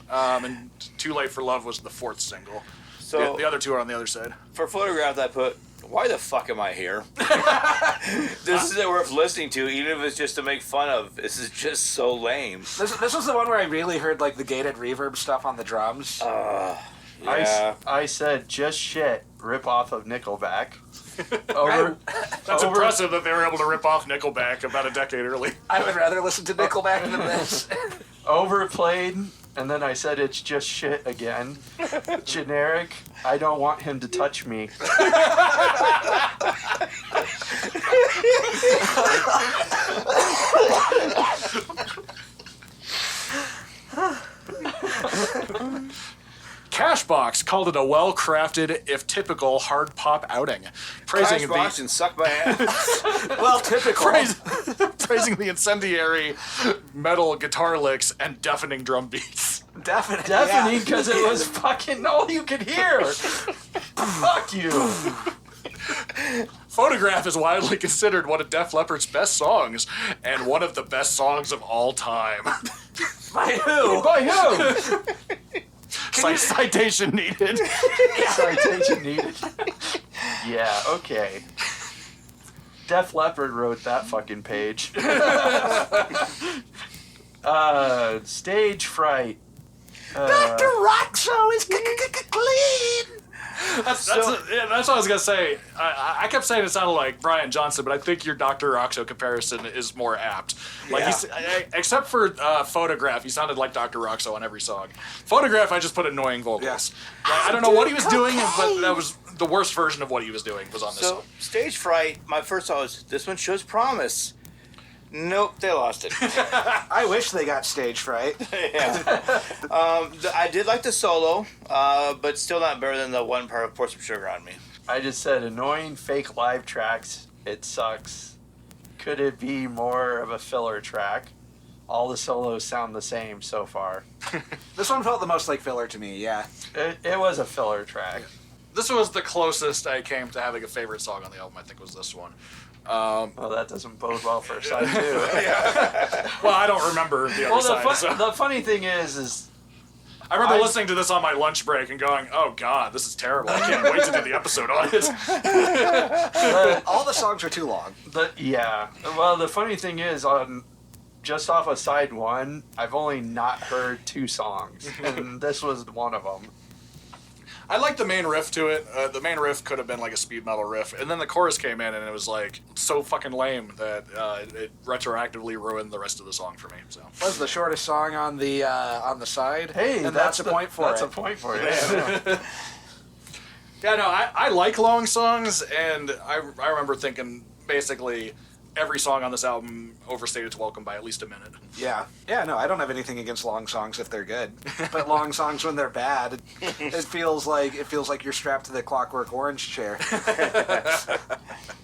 and "Too Late for Love" was the fourth single. So The other two are on the other side. for Photograph, I put, why the fuck am I here? This isn't worth listening to, even if it's just to make fun of. This is just so lame. This was the one where I really heard like the gated reverb stuff on the drums. Yeah. I said just shit. Rip off of Nickelback. That's impressive that they were able to rip off Nickelback about a decade early. I would rather listen to Nickelback than this. Overplayed, and then I said it's just shit again. Generic. I don't want him to touch me. Cashbox called it a well-crafted, if typical, hard pop outing, praising Cashbox and suck my ass. Well, typical. praising the incendiary metal guitar licks and deafening drum beats. Deafening because it was fucking all you could hear. Fuck you. Photograph is widely considered one of Def Leppard's best songs and one of the best songs of all time. By who? By who? Citation needed. Citation needed. Yeah, okay. Def Leppard wrote that fucking page. Stage fright. Dr. Roxo is clean. That's what I was gonna say. I kept saying it sounded like Brian Johnson, but I think your Dr. Roxo comparison is more apt. Like, except for Photograph, he sounded like Dr. Roxo on every song. Photograph, I just put annoying vocals. Yeah. Like, I don't know what he was doing, but that was the worst version of what he was doing was on this So, song. Stage Fright, my first thought was, this one shows promise. Nope, they lost it. I wish they got stage fright. Yeah. I did like the solo, but still not better than the one part of Pour Some Sugar on Me. I just said annoying fake live tracks. It sucks. Could it be more of a filler track? All the solos sound the same so far. This one felt the most like filler to me, yeah. It was a filler track. This was the closest I came to having a favorite song on the album, I think, was this one. Well, that doesn't bode well for side two. Well, I don't remember the other Well, side. the funny thing is I remember listening to this on my lunch break and going, oh, God, this is terrible. I can't wait to do the episode on it. All the songs are too long. yeah. Well, the funny thing is, just off of side one, I've only not heard 2 songs, and this was one of them. I liked the main riff to it. The main riff could have been like a speed metal riff, and then the chorus came in, and it was like so fucking lame that it retroactively ruined the rest of the song for me. So Was the shortest song on the side. Hey, and that's a point for that's it. a point for it. yeah, no, I like long songs, and I remember thinking basically every song on this album overstayed its welcome by at least a minute. Yeah, no, I don't have anything against long songs if they're good, but long songs when they're bad, it feels like you're strapped to the Clockwork Orange chair. Next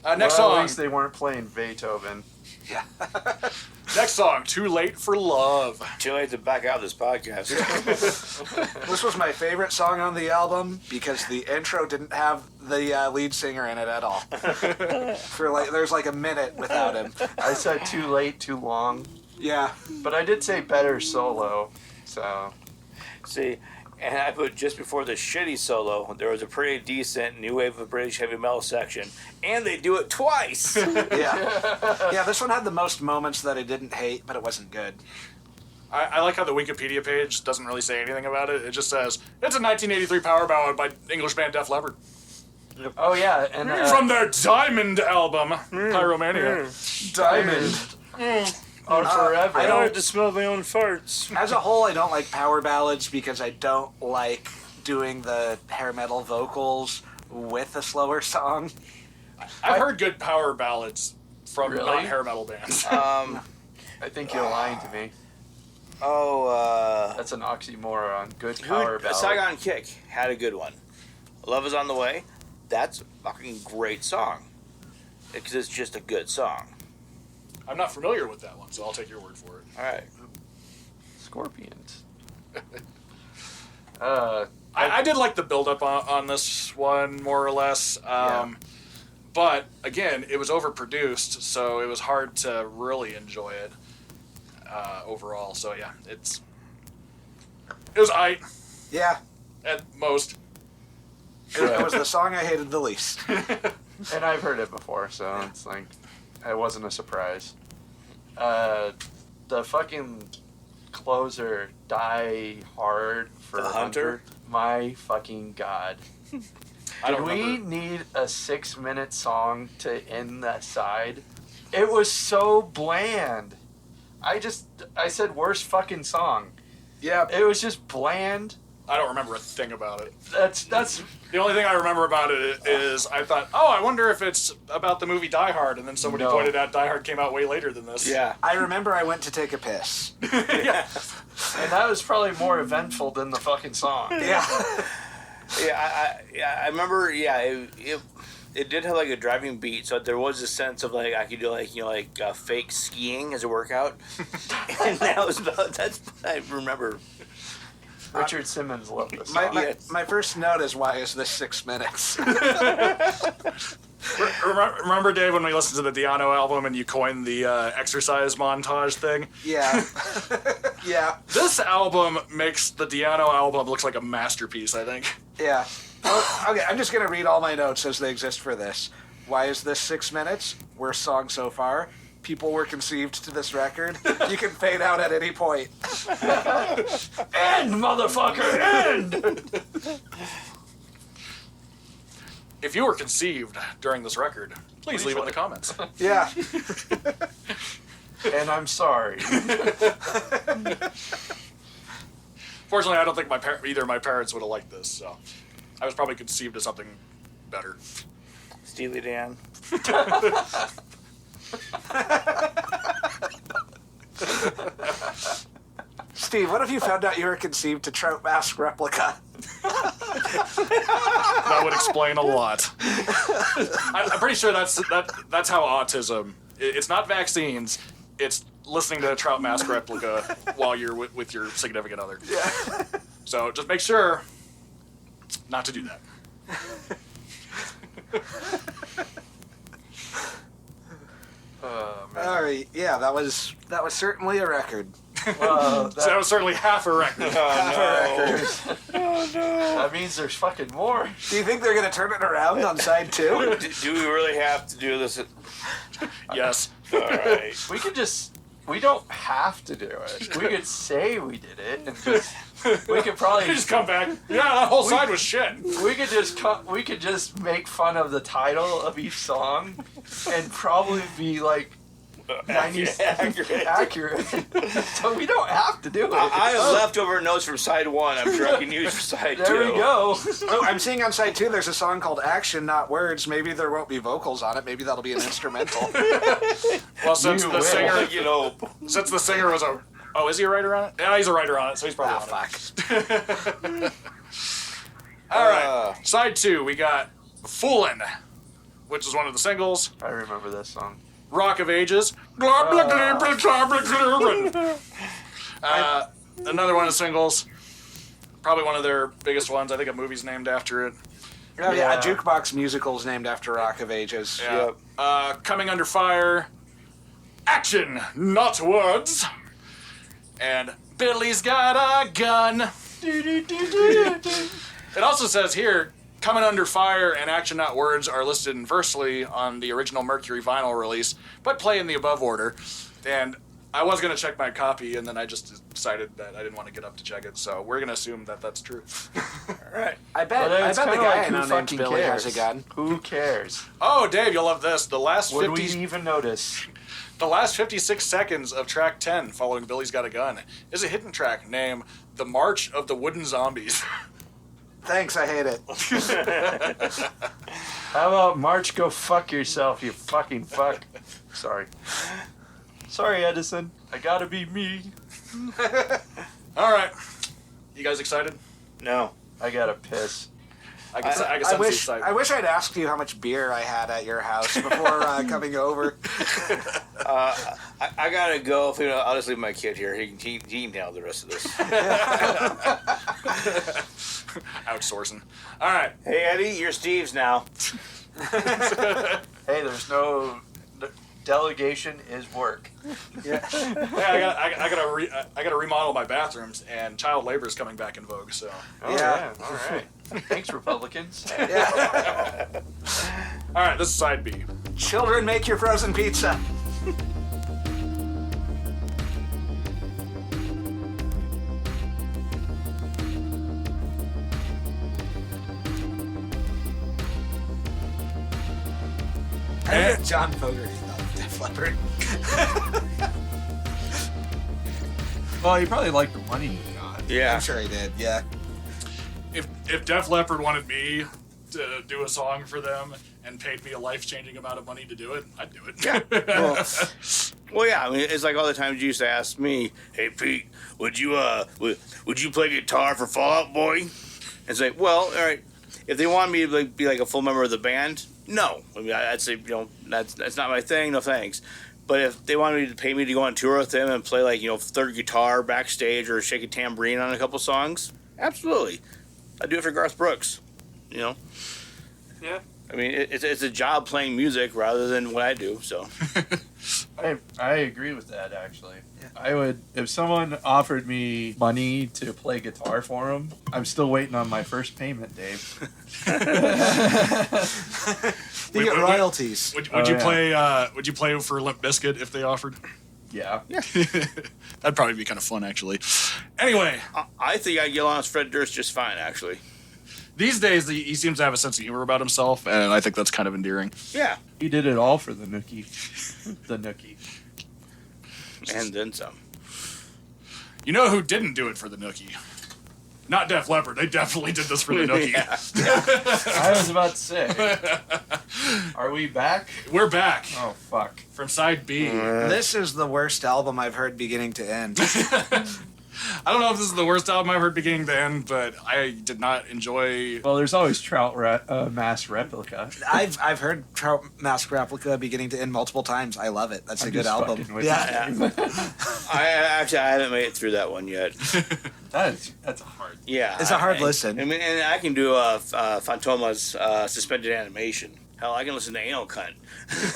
Well, song. at least they weren't playing Beethoven. Yeah. Next song, Too Late for Love. Too late to back out of this podcast. This was my favorite song on the album because the intro didn't have the lead singer in it at all. There's like a minute without him. I said too late, too long, Yeah. but I did say better solo. So See, and I put just before the shitty solo, there was a pretty decent new wave of British heavy metal section, and they do it twice. Yeah, this one had the most moments that I didn't hate, but it wasn't good. I like how the Wikipedia page doesn't really say anything about it. It just says, it's a 1983 power ballad by English band Def Leppard. oh yeah, and From their Diamond album, Pyromania. Diamond on forever. I I don't- wanted to smell my own farts. As a whole, I don't like power ballads because I don't like doing the hair metal vocals with a slower song. I've heard good power ballads from Really? non-hair metal bands. Um, I think you're lying to me. oh, That's an oxymoron. Good power ballad. Saigon Kick had a good one. Love is on the Way. That's a fucking great song. Because it's just a good song. I'm not familiar with that one, so I'll take your word for it. All right. Scorpions. I did like the build-up on this one, more or less. But, again, it was overproduced, so it was hard to really enjoy it overall. So, yeah, it was aight Yeah, at most. it was the song I hated the least. And I've heard it before, so it's like, it wasn't a surprise. The fucking closer, Die Hard for The Hunter? My fucking god. I Did don't we remember. need a 6-minute song to end that side? It was so bland. I said worst fucking song. Yeah, It was just bland. I don't remember a thing about it. That's The only thing I remember about it is I thought, oh, I wonder if it's about the movie Die Hard, and then somebody No. pointed out Die Hard came out way later than this. Yeah. I remember I went to take a piss. Yeah. and that was probably more eventful than the fucking song. Yeah. I remember, it did have like a driving beat, so there was a sense of like I could do like fake skiing as a workout, and that's what I remember. Richard Simmons loved this My, song. my, my first note is, why is this 6 minutes? Remember, Dave, when we listened to the Diano album and you coined the exercise montage thing? Yeah. Yeah. This album makes the Diano album look like a masterpiece, I think. Yeah. Okay, I'm just going to read all my notes as they exist for this. Why is this 6 minutes? Worst song so far. People were conceived to this record. You can fade out at any point. End, motherfucker, end! If you were conceived during this record, please leave it in the comments. Yeah. And I'm sorry. Fortunately, I don't think either of my parents would have liked this, so I was probably conceived as something better. Steely Dan. Steve, what if you found out you were conceived to Trout Mask Replica? That would explain a lot. I'm pretty sure that's how autism. It's not vaccines. It's listening to a Trout Mask Replica while you're with your significant other. Yeah. So just make sure not to do that. Oh, man. All right. Yeah, that was certainly a record. Well, So that was certainly half a record. that means there's fucking more. Do you think they're going to turn it around on side 2? Do we really have to do this? Yes. All right. We don't have to do it. We could say we did it, and just, we could probably You just come back. Yeah, that whole side was shit. we could just make fun of the title of each song, and probably be like 90 accurate. So we don't have to do it. I have leftover notes from side 1. I'm sure I can use for side 2. There we go. Oh, I'm seeing on side 2 there's a song called Action Not Words. Maybe there won't be vocals on it. Maybe that'll be an instrumental. Well, since You the will. singer, You know, since the singer was a, oh, is he a writer on it? Yeah, he's a writer on it, so he's probably on fuck. it. All right, side 2, we got "Foolin'," which is one of the singles. I remember this song. Rock of Ages. Another one of the singles. Probably one of their biggest ones. I think a movie's named after it. Yeah, a jukebox musical's named after Rock of Ages. Yeah. Coming Under Fire. Action, not words. And Billy's got a gun. It also says here, Coming Under Fire and Action Not Words are listed inversely on the original Mercury vinyl release, but play in the above order. And I was going to check my copy, and then I just decided that I didn't want to get up to check it, so we're going to assume that that's true. All right. I bet the guy I know named Billy has a gun. Who cares? Oh, Dave, you'll love this. Would we even notice? The last 56 seconds of track 10 following Billy's Got a Gun is a hidden track named The March of the Wooden Zombies. Thanks, I hate it. How about March, go fuck yourself, you fucking fuck. Sorry, Edison. I gotta be me. All right. You guys excited? No. I gotta piss. I guess I'm excited. I wish I'd asked you how much beer I had at your house before coming over. I gotta go. I'll just leave my kid here. He can handle the rest of this. Outsourcing. All right. Hey, Eddie, you're Steve's now. Hey, there's no delegation is work. Yeah, I gotta remodel my bathrooms, and child labor is coming back in vogue. So. Oh, yeah. All right. Thanks, Republicans. Yeah. All right, this is side B. Children, make your frozen pizza. John Fogerty, Def Leppard. Well, he probably liked the money he got. Yeah. I'm sure he did, yeah. If Def Leppard wanted me to do a song for them and paid me a life-changing amount of money to do it, I'd do it. Yeah. Well, yeah. I mean, it's like all the times you used to ask me, "Hey, Pete, would you play guitar for Fall Out Boy?" It's like, well, all right. If they want me to be like a full member of the band, no. I mean, I'd say, that's not my thing. No thanks. But if they wanted me to pay me to go on tour with them and play like third guitar backstage or shake a tambourine on a couple songs, absolutely. I do it for Garth Brooks, Yeah. I mean, it's a job playing music rather than what I do. So, I agree with that, actually. Yeah. I would, if someone offered me money to play guitar for them, I'm still waiting on my first payment, Dave. You get royalties. Would you play? Would you play for Limp Bizkit if they offered? Yeah. That'd probably be kind of fun, actually. Anyway, I think I get along with Fred Durst just fine, actually. these days he seems to have a sense of humor about himself, and I think that's kind of endearing. Yeah. He did it all for the Nookie. The Nookie. And then some. You know who didn't do it for the Nookie? Not Def Leppard. They definitely did this for the Nookie. I was about to say. Are we back? We're back. Oh, fuck. From side B. This is the worst album I've heard beginning to end. I don't know if this is the worst album I've heard beginning to end, but I did not enjoy... Well, there's always Trout Mass Replica. I've heard Trout Mask Replica beginning to end multiple times. I love it. That's a good album. Yeah. I haven't made it through that one yet. That's a hard. Yeah. It's a hard listen. I mean, and I can do Fantoma's suspended animation. Hell, I can listen to Anal Cunt.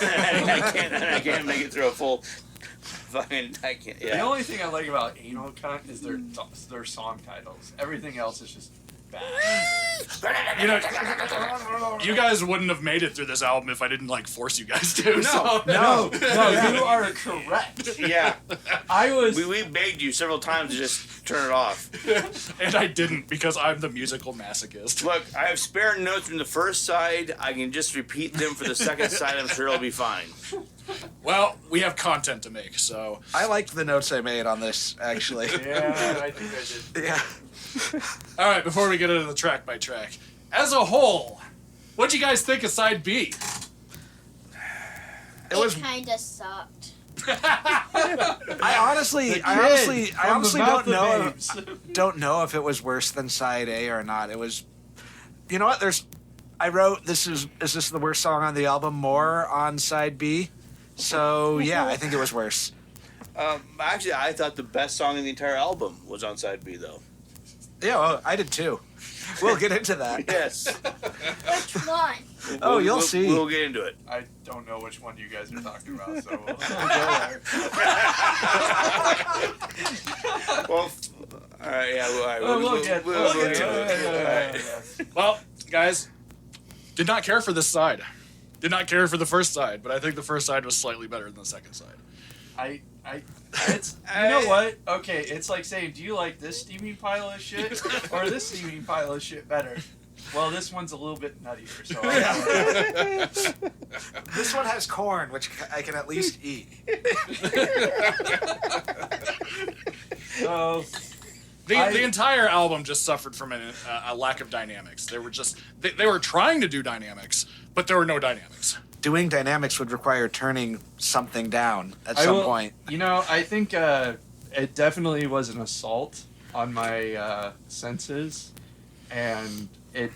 I can't make it through a full... Fucking, I can't. Yeah. The only thing I like about Anal Cunt is their song titles. Everything else is just bad. You know, you guys wouldn't have made it through this album if I didn't force you guys to. No, you are correct. Yeah. We begged you several times to just turn it off. And I didn't because I'm the musical masochist. Look, I have spare notes from the first side. I can just repeat them for the second side. I'm sure it'll be fine. Well, we have content to make, so... I liked the notes I made on this, actually. Yeah, I think I did. Yeah. All right, before we get into the track by track, as a whole, what'd you guys think of side B? It kind of sucked. I honestly don't know if it was worse than side A or not. It was, you know what? I wrote is this the worst song on the album? More on side B, So yeah, I think it was worse. Actually, I thought the best song in the entire album was on side B, though. Yeah, well, I did too. We'll get into that. Yes. Which one? Oh, you'll see. We'll get into it. I don't know which one you guys are talking about, so we'll go there. Well, all right, yeah, all right. We'll get into it. Well, guys, did not care for this side. Did not care for the first side, but I think the first side was slightly better than the second side. It's, you know what? Okay, it's like saying, do you like this steaming pile of shit or this steaming pile of shit better? Well, this one's a little bit nuttier, so. This one has corn, which I can at least eat. So. The entire album just suffered from a lack of dynamics. They were just they were trying to do dynamics, but there were no dynamics. Doing dynamics would require turning something down at some point. You know, I think it definitely was an assault on my senses, and it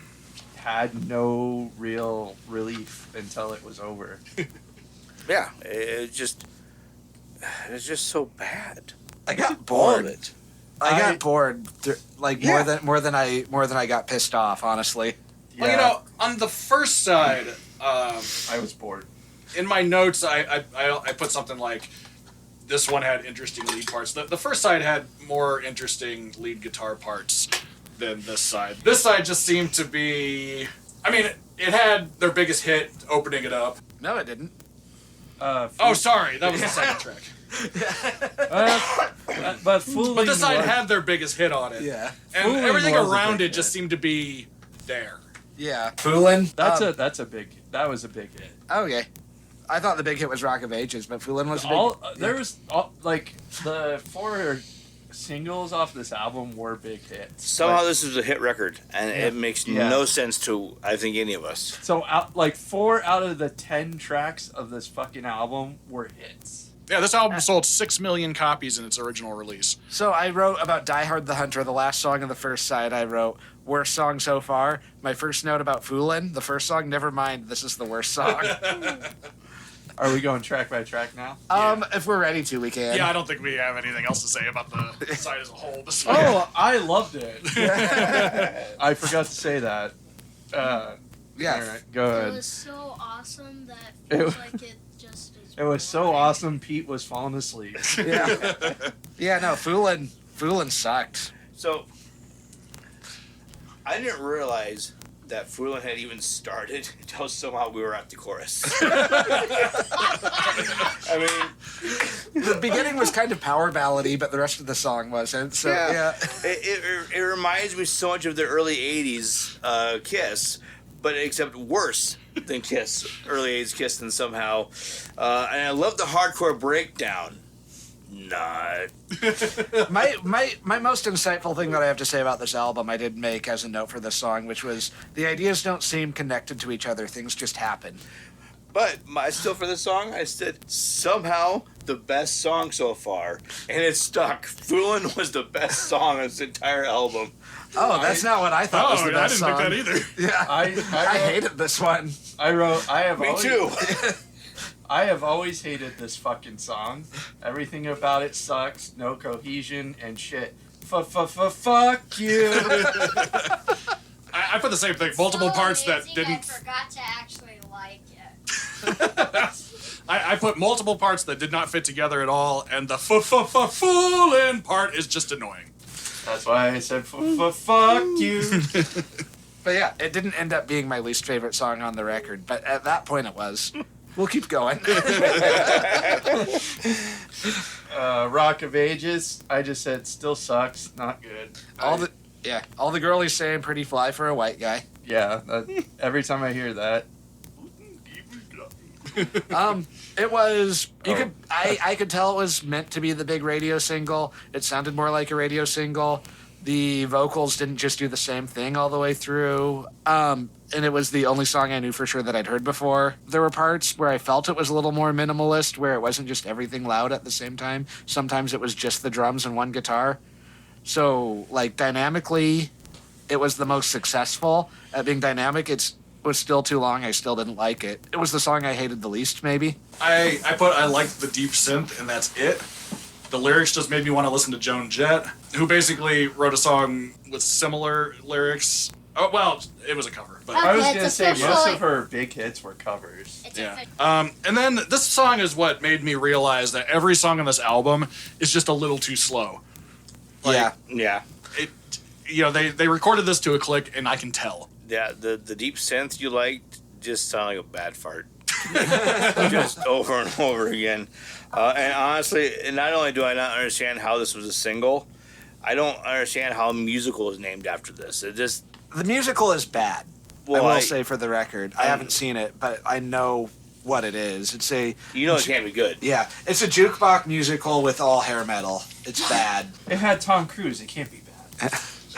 had no real relief until it was over. Yeah, it's just so bad. I got All of bored. it. I got bored, more than I got pissed off. Honestly, Yeah, Well, you know, on the first side, I was bored. in my notes, I put something like, this one had interesting lead parts. The first side had more interesting lead guitar parts than this side. This side just seemed to be... I mean, it had their biggest hit opening it up. no, it didn't. Oh, sorry, that was the second track. But Fooling But this side was- had their biggest hit on it. Yeah, And Fooling everything was a around big it just hit. seemed to be there. yeah. Foolin'. That was a big hit. Okay. I thought the big hit was Rock of Ages, but Foolin' was a big. There was like the 4 singles off this album were big hits. Somehow Like, this is a hit record, and it makes Yeah. no sense to, I think, any of us. so 4 out of the 10 tracks of this fucking album were hits. Yeah, this album sold 6 million copies in its original release. So I wrote about Die Hard the Hunter, the last song on the first side. I wrote worst song so far. My first note about Foolin', the first song. Never mind, this is the worst song. Are we going track by track now? If we're ready to, we can. Yeah, I don't think we have anything else to say about the side as a whole. Oh, I loved it. I forgot to say that. Yeah. All right, go It ahead. was so awesome that It feels wa- like it just is. It was so boring. awesome. Pete was falling asleep. Yeah. Yeah. No, Foolin' sucked. So, I didn't realize that Foolin' had even started until somehow we were at the chorus. I mean, The beginning was kind of power ballady, but the rest of the song wasn't. So yeah. it reminds me so much of the early 80s Kiss, but except worse than Kiss, early 80s Kiss than somehow. And I love the hardcore breakdown. Not. My most insightful thing that I have to say about this album I did make as a note for this song, which was the ideas don't seem connected to each other. Things just happen. But still for this song, I said somehow the best song so far, and it stuck. Foolin' was the best song on this entire album. Oh, that's not what I thought was the I best didn't song. think that either. Yeah, I hated this one. I have Me always, too. I have always hated this fucking song. Everything about it sucks. No cohesion and shit. Fuck you. I put the same thing. Multiple So parts that amazing, didn't. I forgot to actually like it. I put multiple parts that did not fit together at all, and the foolin' part is just annoying. That's why I said fuck you. But yeah, it didn't end up being my least favorite song on the record, but at that point it was. We'll keep going. Rock of Ages. I just said still sucks. Not good. all the girlies saying "pretty fly for a white guy." Every time I hear that. It was I could tell it was meant to be the big radio single. It sounded more like a radio single. The vocals didn't just do the same thing all the way through. And it was the only song I knew for sure that I'd heard before. There were parts where I felt it was a little more minimalist, where it wasn't just everything loud at the same time. Sometimes it was just the drums and one guitar. So, like, dynamically, it was the most successful at being dynamic. It's was still too long. I still didn't like it. It was the song I hated the least, maybe. I liked the deep synth, and that's it. The lyrics just made me want to listen to Joan Jett, who basically wrote a song with similar lyrics. Oh, well, it was a cover. But I was Okay, going to it's say, most officially- of her big hits were covers. It's yeah. a- And then this song is what made me realize that every song on this album is just a little too slow. Like, Yeah. It, they recorded this to a click, and I can tell. Yeah, the deep synth you liked just sounded like a bad fart. Just over and over again. And honestly, not only do I not understand how this was a single, I don't understand how a musical is named after this. It just... The musical is bad. Well, I will say for the record. I haven't seen it, but I know what it is. It's a... You know it can't be good. Yeah, it's a jukebox musical with all hair metal. It's bad. It had Tom Cruise. It can't be bad.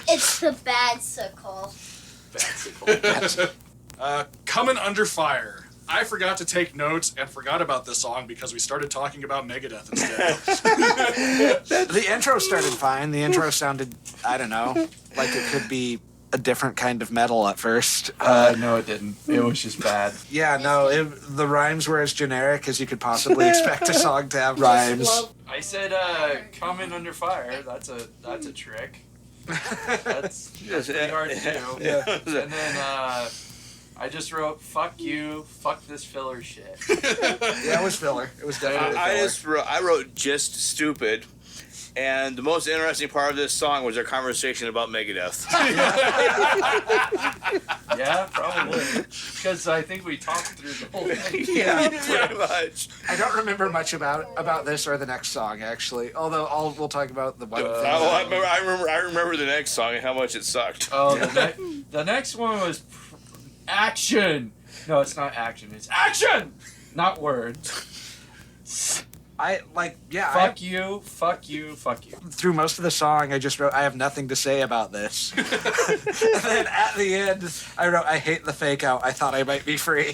It's the bad sickle. Coming Under Fire. I forgot to take notes and forgot about this song because we started talking about Megadeth instead. The intro started fine. The intro sounded, I don't know, like it could be a different kind of metal at first. No, it didn't. It was just bad. Yeah, no, the rhymes were as generic as you could possibly expect a song to have rhymes. I said, "Coming Under Fire." That's a trick. That's pretty hard to do. Yeah. And then I just wrote, "Fuck you, fuck this filler shit." Yeah, it was filler. It was definitely filler. I wrote just stupid, and the most interesting part of this song was our conversation about Megadeth. Yeah, probably. Because I think we talked through the whole thing. Yeah, pretty much. I don't remember much about this or the next song actually. Although we'll talk about the one thing. I remember the next song and how much it sucked. Oh, the next one was action. No, it's not action. It's action, not words. Fuck you, fuck you, fuck you. Through most of the song, I just wrote, I have nothing to say about this. And then at the end, I wrote, I hate the fake out. I thought I might be free.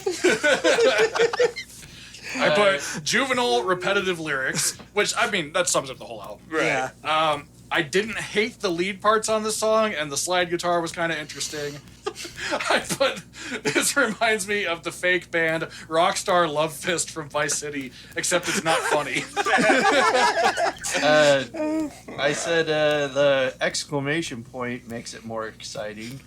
I put juvenile, repetitive lyrics, which, I mean, that sums up the whole album. Right. Yeah. I didn't hate the lead parts on this song, and the slide guitar was kind of interesting. I put, this reminds me of the fake band Rockstar Love Fist from Vice City, except it's not funny. I said the exclamation point makes it more exciting.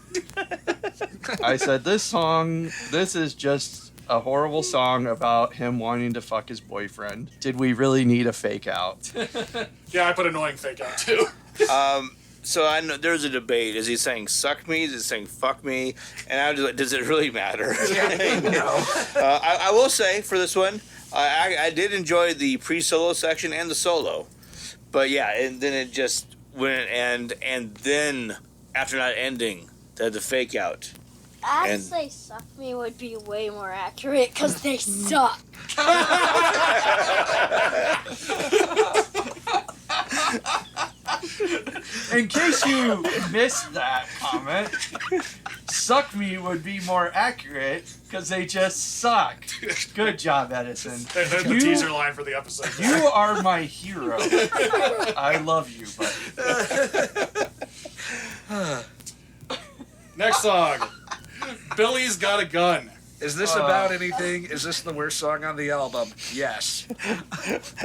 I said this is just a horrible song about him wanting to fuck his boyfriend. Did we really need a fake out? Yeah, I put annoying fake out too. So I know there's a debate. Is he saying suck me? Is he saying fuck me? And I was like, does it really matter? No. I will say for this one, I did enjoy the pre-solo section and the solo. But yeah, and then it just went and then after not ending, they had the fake out. I'd say suck me would be way more accurate because they suck. In case you missed that comment, suck me would be more accurate because they just suck. Good job, Edison. That's the teaser line for the episode. You are my hero. I love you, buddy. Next song. Billy's Got a Gun. Is this about anything? Is this the worst song on the album? Yes.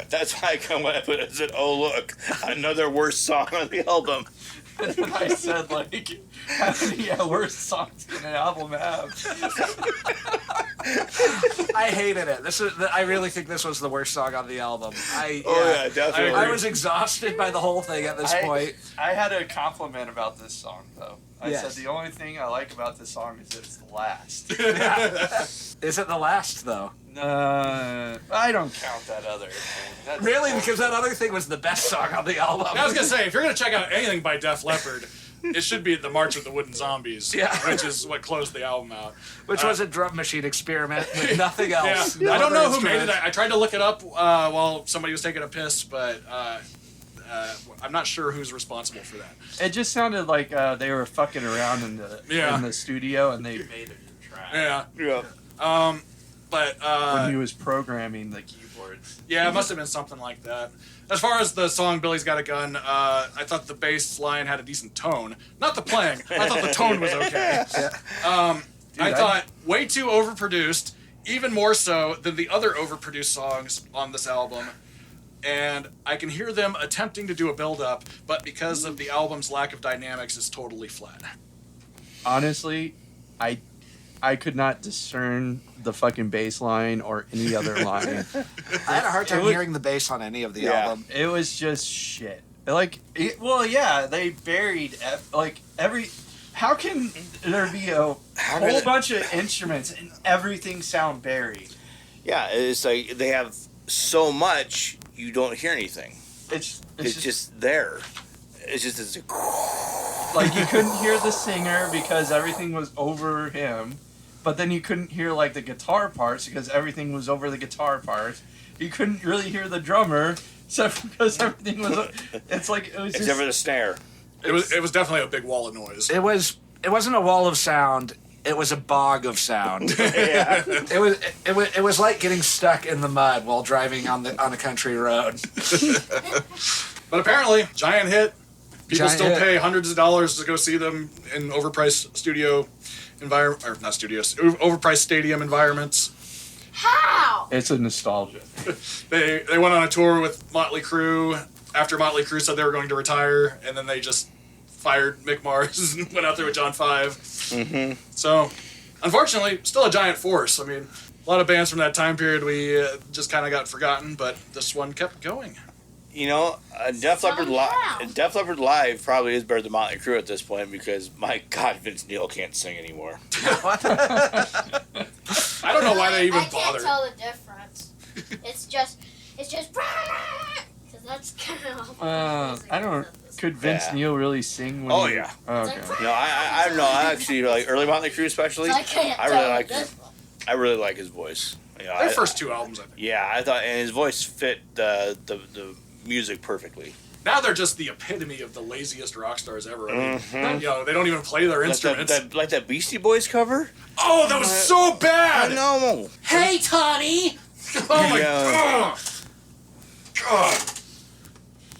That's why I come when I put it. I said, "Oh look, another worst song on the album." And then I said, like, how many worst songs can an album have? I hated it. I really think this was the worst song on the album. Definitely. I was exhausted by the whole thing at this point. I had a compliment about this song, though. I Yes. said the only thing I like about this song is it's the last. Is it the last, though? I don't count that other thing. That's Really? Because that other thing was the best song on the album. I was gonna say, if you're gonna check out anything by Def Leppard, it should be The March of the Wooden Zombies, Yeah. which is what closed the album out. Which was a drum machine experiment with nothing Yeah, else. No I don't other know who made it. instruments. I tried to look it up while somebody was taking a piss, but I'm not sure who's responsible for that. It just sounded like they were fucking around in the studio and they made a new track. Yeah. But when he was programming the keyboards. yeah, it must have been something like that. As far as the song "Billy's Got a Gun," I thought the bass line had a decent tone. Not the playing. I thought the tone was okay. Dude, I thought way too overproduced, even more so than the other overproduced songs on this album. And I can hear them attempting to do a build-up, but because of the album's lack of dynamics, it's totally flat. Honestly, I could not discern the fucking bass line or any other line. I had a hard time hearing the bass on any of the album. It was just shit. Like, they buried every. How can there be a whole bunch of instruments and everything sound buried? Yeah, it's like they have so much you don't hear anything. It's just there. It's just like you couldn't hear the singer because everything was over him, but then you couldn't hear like the guitar parts because everything was over the guitar parts. You couldn't really hear the drummer except because everything was. It's like it was just, except for the snare. It was definitely a big wall of noise. It wasn't a wall of sound. It was a bog of sound. Yeah. It was like getting stuck in the mud while driving on a country road. But apparently, giant hit. People Giant still hit. pay hundreds of dollars to go see them in overpriced studio environment, or not studios, overpriced stadium environments. How? It's a nostalgia. They went on a tour with Motley Crue after Motley Crue said they were going to retire, and then they just fired Mick Mars and went out there with John Five. Mm-hmm. So, unfortunately, still a giant force. I mean, a lot of bands from that time period we just kind of got forgotten, but this one kept going. You know, Def Leppard Live probably is better than Motley Crue at this point because, my God, Vince Neil can't sing anymore. I don't know why they even I bother. can't tell the difference. It's just because that's kind of. I don't. Could Vince Neil really sing? When Yeah. Oh, okay. No, I don't know. I actually like early Motley Crue, especially. I can't I really like his voice. You know, Their first two albums, I think. Yeah, I thought, and his voice fit the music perfectly. Now they're just the epitome of the laziest rock stars ever. I mean, you know, they don't even play their instruments. Like that Beastie Boys cover? Oh, that was so bad! I know. Hey, Tony. Oh my Yeah. God!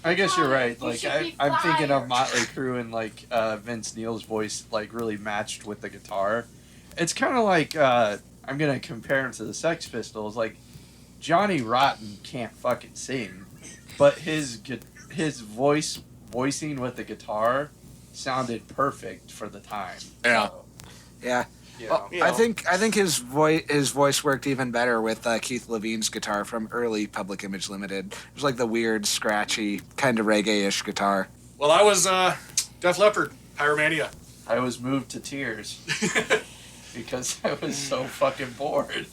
I guess you're right. You Like should be I'm thinking of fired. Motley Crue and like Vince Neil's voice like really matched with the guitar. It's kind of like I'm gonna compare him to the Sex Pistols. Like Johnny Rotten can't fucking sing, but his voicing with the guitar sounded perfect for the time. Yeah. Yeah. You Well, know? I think his voice worked even better with Keith Levine's guitar from early Public Image Limited. It was like the weird, scratchy, kind of reggae-ish guitar. Well, I was Def Leppard, Pyromania. I was moved to tears because I was so fucking bored.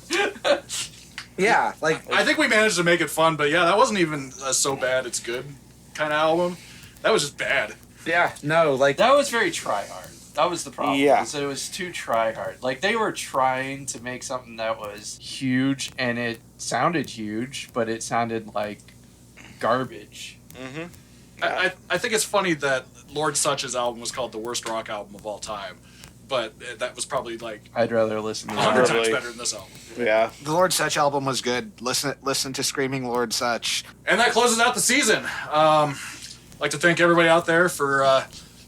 Yeah, like I think we managed to make it fun, but yeah, that wasn't even so bad it's good kind of album. That was just bad. That was very try-hard. That was the problem. Yeah. So it was too try-hard. Like, they were trying to make something that was huge, and it sounded huge, but it sounded like garbage. Mm-hmm. I think it's funny that Lord Such's album was called the worst rock album of all time, but that was probably like I'd rather listen to 100 that. times Really? better than this album. Yeah. the Lord Such album was good. Listen to Screaming Lord Such. And that closes out the season. I'd like to thank everybody out there for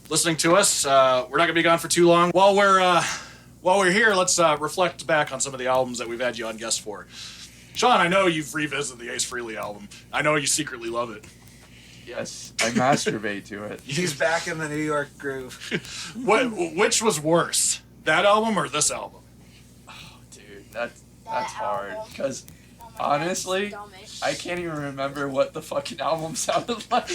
listening to us. We're not going to be gone for too long. While we're here, let's reflect back on some of the albums that we've had you on guest for. Sean, I know you've revisited the Ace Frehley album. I know you secretly love it. Yes, I masturbate to it. He's back in the New York groove. Which was worse, that album or this album? Dude, that's hard. Because honestly, I can't even remember what the fucking album sounded like.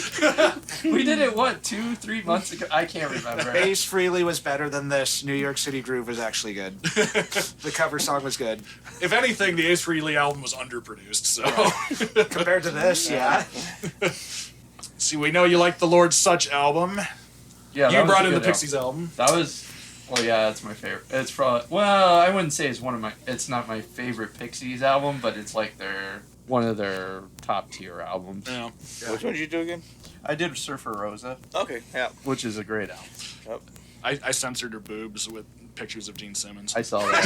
We did it, 2-3 months ago? I can't remember. Ace Frehley was better than this. New York City Groove was actually good. The cover song was good. If anything, the Ace Frehley album was underproduced. So, Compared to this, yeah. see, we know you like the Lord Such album. Yeah, that You was brought a in the good Pixies album. That was, well, yeah, that's my favorite. It's probably, well, I wouldn't say it's not my favorite Pixies album, but it's like one of their top tier albums. Yeah. Which one did you do again? I did Surfer Rosa, Okay, yeah. which is a great album. I censored her boobs with pictures of Gene Simmons. I saw that.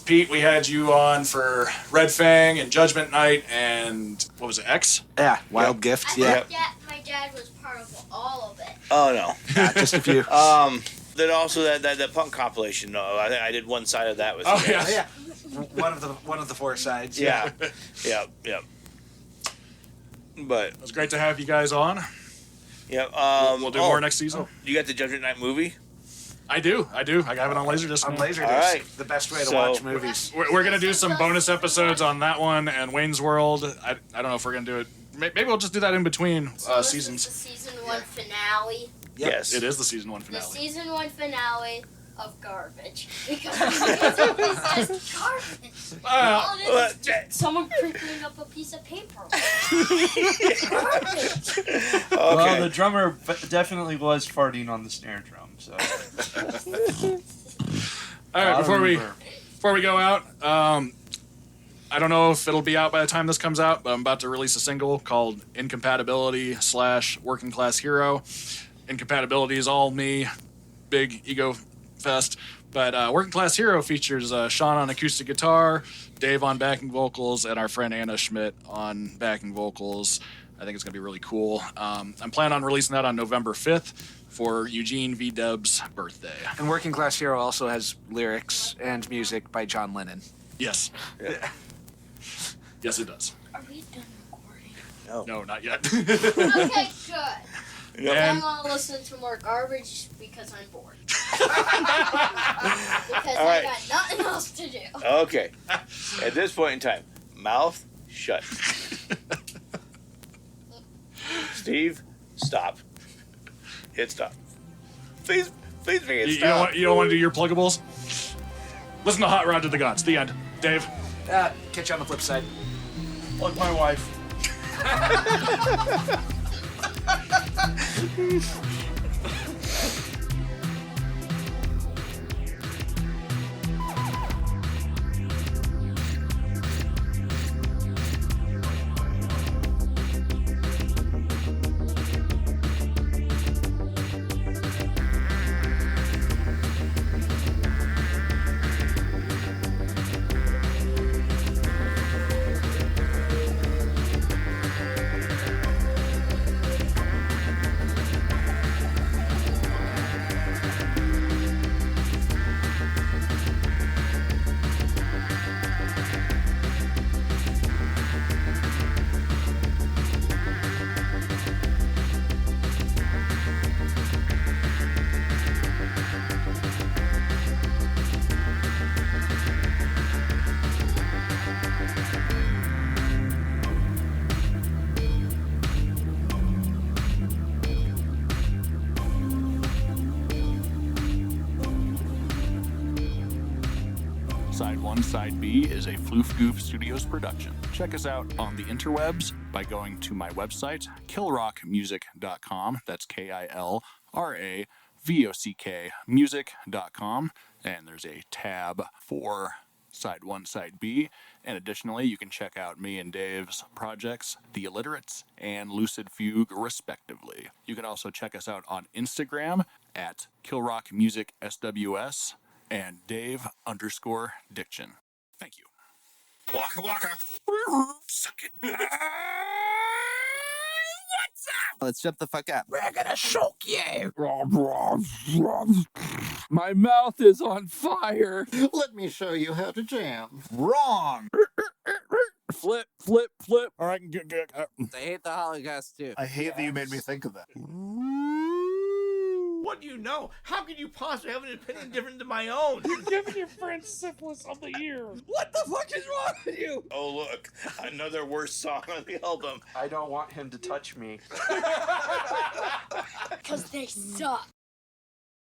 Pete, we had you on for Red Fang and Judgment Night and what was it, X? Yeah, Wild Gift, I yeah. thought that my dad was part of all of it. Oh, no. Yeah, just a few. then also that punk compilation. No, I did one side of that with. Oh you yeah. guys. Yeah, one of the 4 sides. Yeah. Yep. But It was great to have you guys on. yeah, We'll do more next season. You got the Judgment Night movie? I do. I have it on Laserdisc. On now. Laserdisc, All right. the best way to So- watch movies. We're gonna do some bonus episodes on that one and Wayne's World. I don't know if we're gonna do it. Maybe we'll just do that in between This seasons. is the season 1 finale. Yep. Yes. It is the season 1 The finale. season 1 finale of garbage. Because it's just garbage. All it is is just someone crinkling up a piece of paper. Garbage. Well, the drummer definitely was farting on the snare drum. So. All right, Lot of reverb. before we go out, I don't know if it'll be out by the time this comes out, but I'm about to release a single called Incompatibility / Working Class Hero. Incompatibility is all me, big ego fest. But Working Class Hero features Sean on acoustic guitar, Dave on backing vocals, and our friend Anna Schmidt on backing vocals. I think it's going to be really cool. I'm planning on releasing that on November 5th for Eugene V. Deb's birthday. And Working Class Hero also has lyrics and music by John Lennon. Yes. Yeah. Yes, it does. Are we done recording? No, not yet. Okay, good. And I'm gonna listen to more garbage because I'm bored. because All right. I got nothing else to do. Okay. At this point in time, mouth shut. Steve, stop. Hit stop. Please make it you don't stop. want to do your pluggables? Listen to Hot Rod to the Gods. The end. Dave. Catch you on the flip side. Like my wife. Side 1, Side B is a Floof Goof Studios production. Check us out on the interwebs by going to my website, killrockmusic.com. That's KILRAVOCK music.com. And there's a tab for Side 1, Side B. And additionally, you can check out me and Dave's projects, The Alliterates and Lucid Fugue, respectively. You can also check us out on Instagram at KillRockMusicSWS and Dave_Diction. Thank you. Waka waka. Suck it. Let's shut the fuck up. We're gonna choke you. My mouth is on fire. Let me show you how to jam. Wrong. Flip, flip, flip. All right, good. I hate the Holocaust too. I hate that you made me think of that. What do you know? How could you possibly have an opinion different than my own? You're giving your friend syphilis on the ear. What the fuck is wrong with you? Oh, look. Another worst song on the album. I don't want him to touch me. Because they suck.